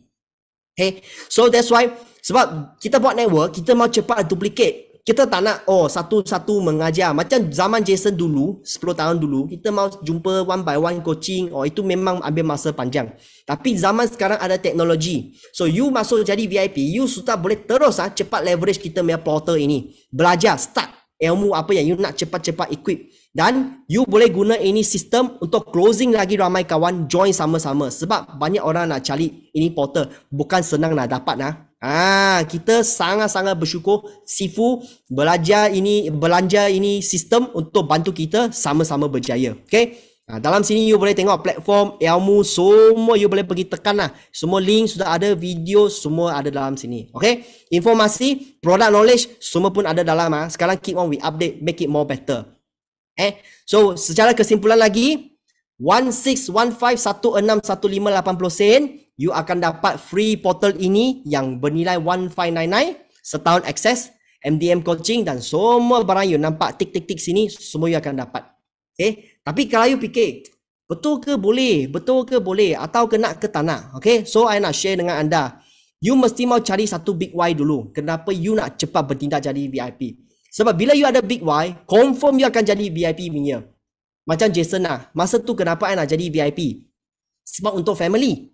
[SPEAKER 1] Okay, so that's why, sebab kita buat network, kita mau cepat duplicate. Kita tak nak satu-satu mengajar. Macam zaman Jason dulu, 10 tahun dulu, kita mau jumpa one by one coaching, itu memang ambil masa panjang. Tapi zaman sekarang ada teknologi. So you masuk jadi VIP, you sudah boleh terus cepat leverage kita punya portal ini. Belajar, start ilmu apa yang you nak cepat-cepat equip. Dan you boleh guna ini sistem untuk closing lagi ramai kawan, join sama-sama. Sebab banyak orang nak cari ini portal, bukan senang nak dapat kita sangat-sangat bersyukur Sifu belanja ini sistem untuk bantu kita sama-sama berjaya. Okay? Dalam sini you boleh tengok platform, ilmu, semua you boleh pergi tekan lah. Semua link sudah ada, video semua ada dalam sini. Okay? Informasi, product knowledge semua pun ada dalam. Sekarang keep on we update, make it more better. So secara kesimpulan lagi, 1615161580 sen, you akan dapat free portal ini yang bernilai 1599 setahun akses, MDM coaching dan semua barang you nampak tik-tik-tik sini, semua you akan dapat. Okay? Tapi kalau you fikir, betul ke boleh? Betul ke boleh? Atau kena ke tak nak? Okay? So, I nak share dengan anda. You mesti mau cari satu big why dulu. Kenapa you nak cepat bertindak jadi VIP? Sebab bila you ada big why, confirm you akan jadi VIP punya. Macam Jason lah. Masa tu kenapa I nak jadi VIP? Sebab untuk family.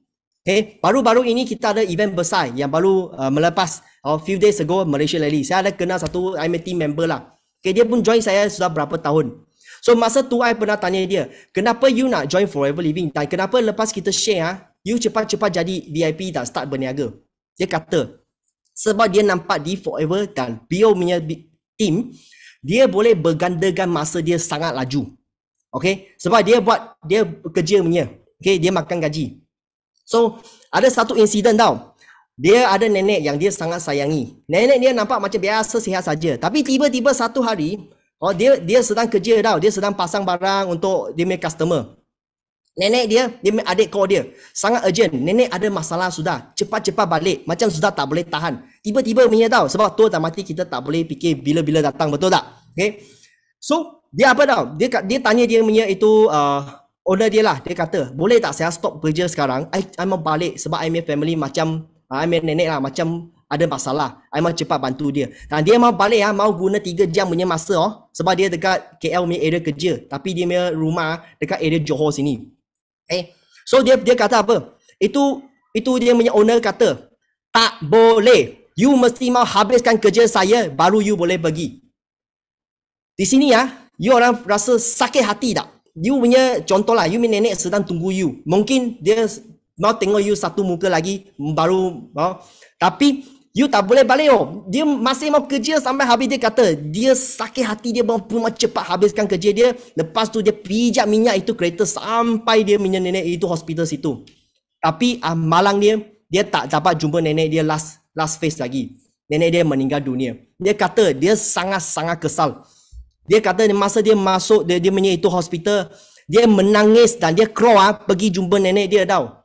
[SPEAKER 1] Okay, baru-baru ini kita ada event besar yang baru melepas few days ago Malaysia Rally. Saya ada kenal satu I'm a team member lah. Okay, dia pun join saya sudah berapa tahun. So masa tu I pernah tanya dia, kenapa you nak join Forever Living? Dan kenapa lepas kita share, you cepat-cepat jadi VIP dan start berniaga? Dia kata, sebab dia nampak di Forever dan Bio punya team, dia boleh bergandakan masa dia sangat laju. Okay, sebab dia kerja punya. Okay, dia makan gaji. So, ada satu insiden tau. Dia ada nenek yang dia sangat sayangi. Nenek dia nampak macam biasa, sihat saja. Tapi tiba-tiba satu hari, dia sedang kerja tau. Dia sedang pasang barang untuk dia punya customer. Nenek dia adik kau dia. Sangat urgent. Nenek ada masalah sudah. Cepat-cepat balik. Macam sudah tak boleh tahan. Tiba-tiba punya tau. Sebab tu tak mati kita tak boleh fikir bila-bila datang. Betul tak? Okay. So, dia apa tau? Dia tanya dia punya itu... owner dia lah, dia kata, boleh tak saya stop kerja sekarang? I mau balik sebab I punya family macam, I punya nenek lah macam ada masalah. I mau cepat bantu dia. Dan dia mau balik mau guna 3 jam punya masa sebab dia dekat KL punya area kerja. Tapi dia punya rumah dekat area Johor sini. So dia kata apa? Itu dia punya owner kata, tak boleh. You mesti mau habiskan kerja saya baru you boleh pergi. Di sini you orang rasa sakit hati tak? You punya contoh lah, you punya nenek sedang tunggu you. Mungkin dia mau tengok you satu muka lagi, baru tapi you tak boleh balik dia masih mau kerja sampai habis. Dia kata, dia sakit hati, dia mau cepat habiskan kerja dia. Lepas tu dia pijak minyak itu kereta sampai dia punya nenek itu hospital situ. Tapi malang dia tak dapat jumpa nenek dia last face lagi. Nenek dia meninggal dunia. Dia kata, dia sangat-sangat kesal. Dia kata masa dia masuk dia punya itu hospital, dia menangis dan dia keluar pergi jumpa nenek dia tau.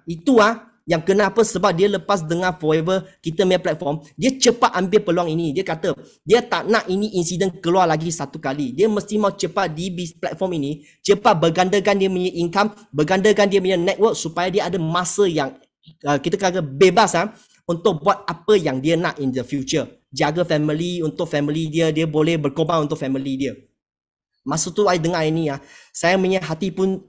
[SPEAKER 1] Itu yang kenapa sebab dia lepas dengar Forever kita punya platform, dia cepat ambil peluang ini. Dia kata dia tak nak ini insiden keluar lagi satu kali. Dia mesti mau cepat di platform ini, cepat bergandakan dia punya income, bergandakan dia punya network supaya dia ada masa yang kita kata bebas untuk buat apa yang dia nak in the future. Jaga family, untuk family dia, dia boleh berkorban untuk family dia. Masa tu I dengar ini saya punya hati pun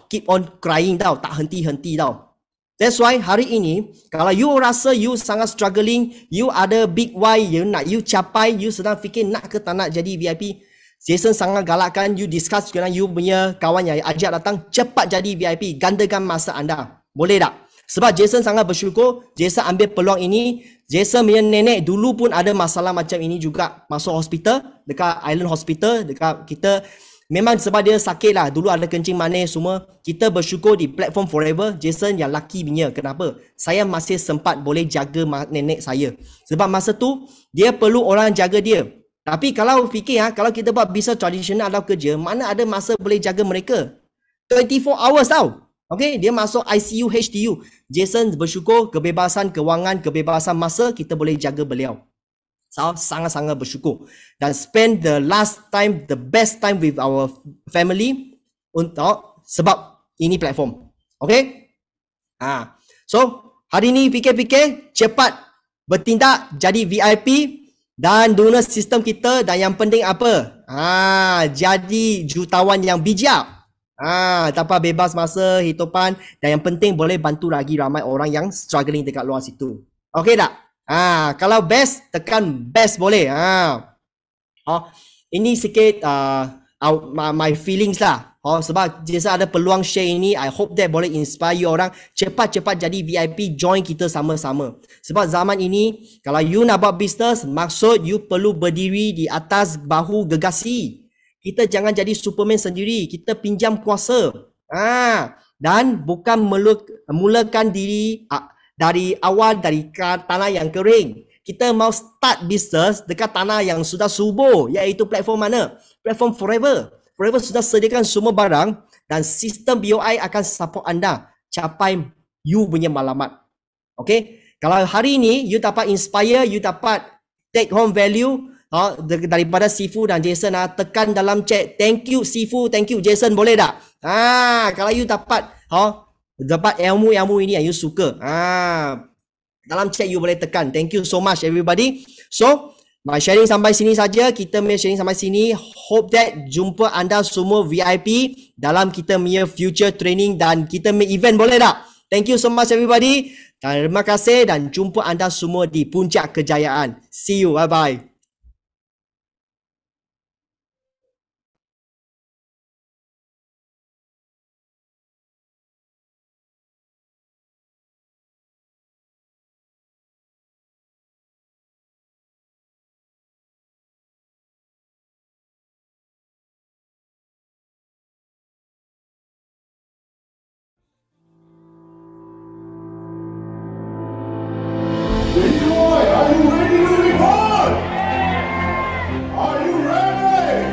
[SPEAKER 1] keep on crying tau, tak henti-henti tau. That's why hari ini kalau you rasa you sangat struggling, you ada big why you capai, you sedang fikir nak ke tak nak jadi VIP, Jason sangat galakkan you discuss dengan you punya kawan yang ajak datang, cepat jadi VIP, gandakan masa anda. Boleh tak? Sebab Jason sangat bersyukur, Jason ambil peluang ini. Jason punya nenek dulu pun ada masalah macam ini juga, masuk hospital, dekat Island Hospital, dekat kita. Memang sebab dia sakit lah, dulu ada kencing manis semua. Kita bersyukur di platform Forever, Jason yang lucky punya. Kenapa? Saya masih sempat boleh jaga nenek saya. Sebab masa tu, dia perlu orang jaga dia. Tapi kalau fikir kalau kita buat bisnes tradisional atau kerja, mana ada masa boleh jaga mereka? 24 hours tau. Okay, dia masuk ICU, HDU. Jason bersyukur kebebasan kewangan, kebebasan masa, kita boleh jaga beliau. So, sangat-sangat bersyukur. Dan spend the last time, the best time with our family untuk sebab ini platform. Okay? So, hari ni fikir-fikir, cepat bertindak jadi VIP dan guna sistem kita, dan yang penting apa? Jadi jutawan yang bijak. Tanpa bebas masa, hidupan, dan yang penting boleh bantu lagi ramai orang yang struggling dekat luar situ. Okay tak? Kalau best, tekan best boleh. Ini sikit my feelings lah. Sebab Jason ada peluang share ini, I hope that boleh inspire you orang cepat-cepat jadi VIP, join kita sama-sama. Sebab zaman ini, kalau you nak buat business, maksud you perlu berdiri di atas bahu gegasi. Kita jangan jadi Superman sendiri. Kita pinjam kuasa. Dan bukan mulakan diri dari awal dari tanah yang kering. Kita mau start business dekat tanah yang sudah subur. Iaitu platform mana? Platform Forever. Forever sudah sediakan semua barang dan sistem BOI akan support anda capai you punya matlamat. Okay? Kalau hari ini you dapat inspire, you dapat take home value, daripada Sifu dan Jason, tekan dalam chat, thank you Sifu, thank you Jason, boleh tak? Kalau you dapat dapat ilmu ini yang you suka, dalam chat you boleh tekan, thank you so much everybody. So my sharing sampai sini saja, kita punya sharing sampai sini. Hope that jumpa anda semua VIP dalam kita punya future training dan kita punya event, boleh tak? Thank you so much everybody. Terima kasih dan jumpa anda semua di puncak kejayaan. See you, bye bye.
[SPEAKER 6] Are you ready to report? Are you ready?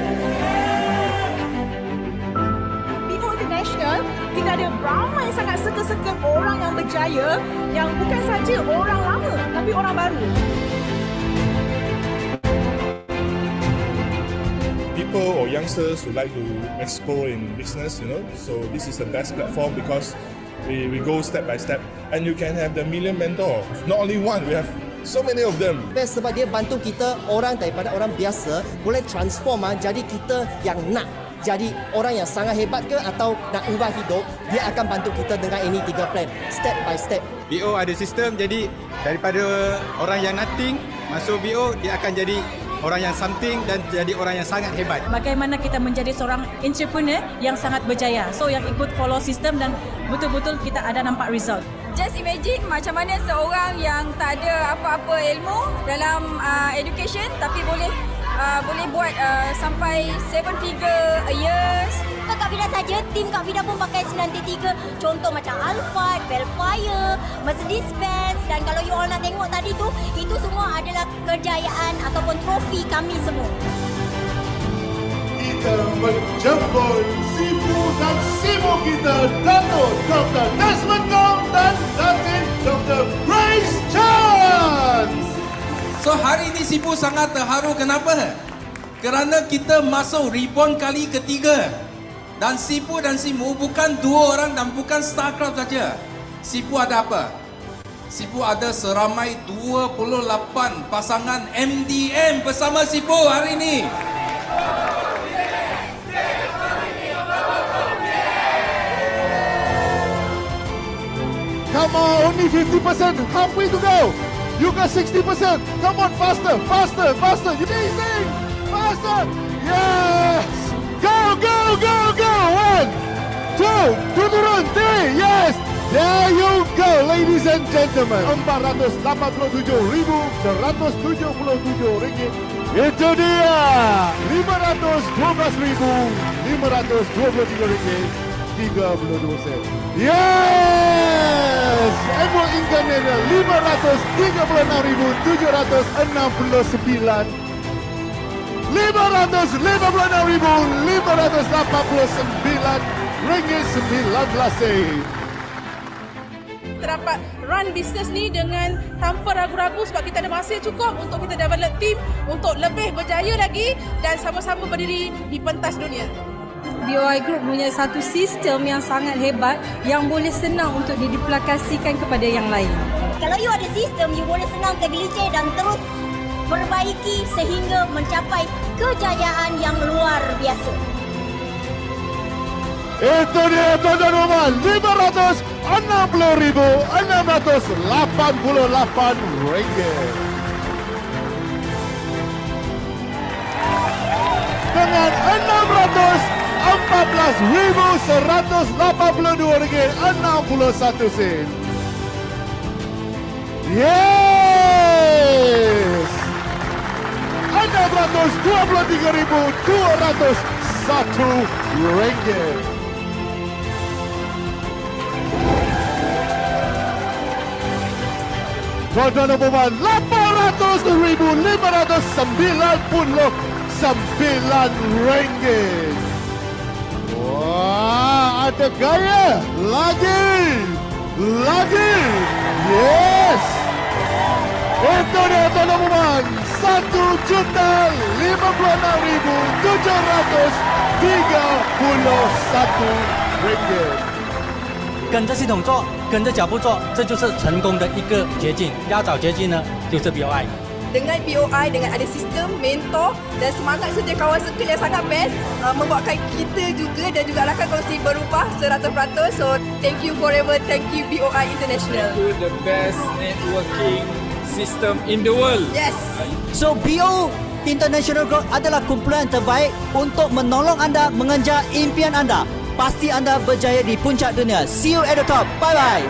[SPEAKER 9] BO International, kita ada ramai sangat seka-seka orang yang berjaya, yang bukan saja orang lama, tapi orang baru.
[SPEAKER 6] People or youngsters who like to explore in business, so this is the best platform because we go step by step and you can have the million mentor. Not only one, we have so many of them.
[SPEAKER 1] Best sebab dia bantu kita orang daripada orang biasa boleh transform jadi kita yang nak jadi orang yang sangat hebat ke atau nak ubah hidup, dia akan bantu kita dengan ini 3 plan step by step.
[SPEAKER 10] BO ada sistem, jadi daripada orang yang nothing masuk BO, dia akan jadi orang yang something dan jadi orang yang sangat hebat.
[SPEAKER 9] Bagaimana kita menjadi seorang entrepreneur yang sangat berjaya. So yang ikut follow sistem dan betul-betul kita ada nampak result.
[SPEAKER 11] Just imagine macam mana seorang yang tak ada apa-apa ilmu dalam education tapi boleh buat sampai 7 figure a year.
[SPEAKER 12] Bukan Kak Fida saja, tim Kak Fida pun pakai 93. Contoh macam Alphard, Velfire, Mercedes-Benz, dan kalau you all nak tengok tadi tu, itu semua adalah kejayaan ataupun trofi kami semua.
[SPEAKER 6] Kita menjemput Sifu dan Sifu kita, Dato' Dr. Desmond Gong dan Datin
[SPEAKER 13] Dr. Grace Chan.
[SPEAKER 5] So hari ini Sifu sangat terharu. Kenapa? Kerana kita masuk reborn kali ketiga. Dan Sifu dan Simu bukan dua orang dan bukan Star Club saja. Sifu ada apa? Sifu ada seramai 28 pasangan MDM bersama Sifu hari ini.
[SPEAKER 13] Come on, only 50%, halfway to go. You got 60%. Come on, faster, faster, faster. You amazing, faster. Yes. Go, go, go, go. 1, 2, turun, 3. Yes. There you go, ladies and gentlemen. RM487,177. Itu dia. RM512,523. Yes! Annual income nya 536,769. 556,589 ringgit 19 sen.
[SPEAKER 9] Kita dapat run bisnes ni dengan tanpa ragu-ragu sebab kita ada masa cukup untuk kita develop team untuk lebih berjaya lagi dan sama-sama berdiri di pentas dunia.
[SPEAKER 14] BOI Group punya satu sistem yang sangat hebat yang boleh senang untuk diduplikasikan kepada yang lain.
[SPEAKER 12] Kalau you ada sistem, you boleh senang tergelincir dan terus perbaiki sehingga mencapai kejayaan yang luar biasa.
[SPEAKER 13] Itu dia tuan-tuan dan puan, RM560,688. Dengan RM14,182.61. Yes! RM623,201. Tuan-tuan dan puan, RM800,599. Wah, ada gaya. Lagi. Yes. Itu dia tuan-tuan dan puan, RM156,731.
[SPEAKER 15] 跟着系统做，跟着脚步做，这就是成功的一个捷径。要找捷径呢，就是 BOI。
[SPEAKER 16] Dengan BOI, dengan ada sistem, mentor dan semangat kerja kawan circle yang sangat best, membuatkan kita juga dan juga rakan kongsi berubah 100%. So, thank you forever. Thank you BOI International.
[SPEAKER 17] You the best networking system in the world.
[SPEAKER 16] Yes.
[SPEAKER 15] So, BOI International Group adalah kumpulan terbaik untuk menolong anda mengejar impian anda. Pasti anda berjaya di puncak dunia. See you at the top. Bye-bye.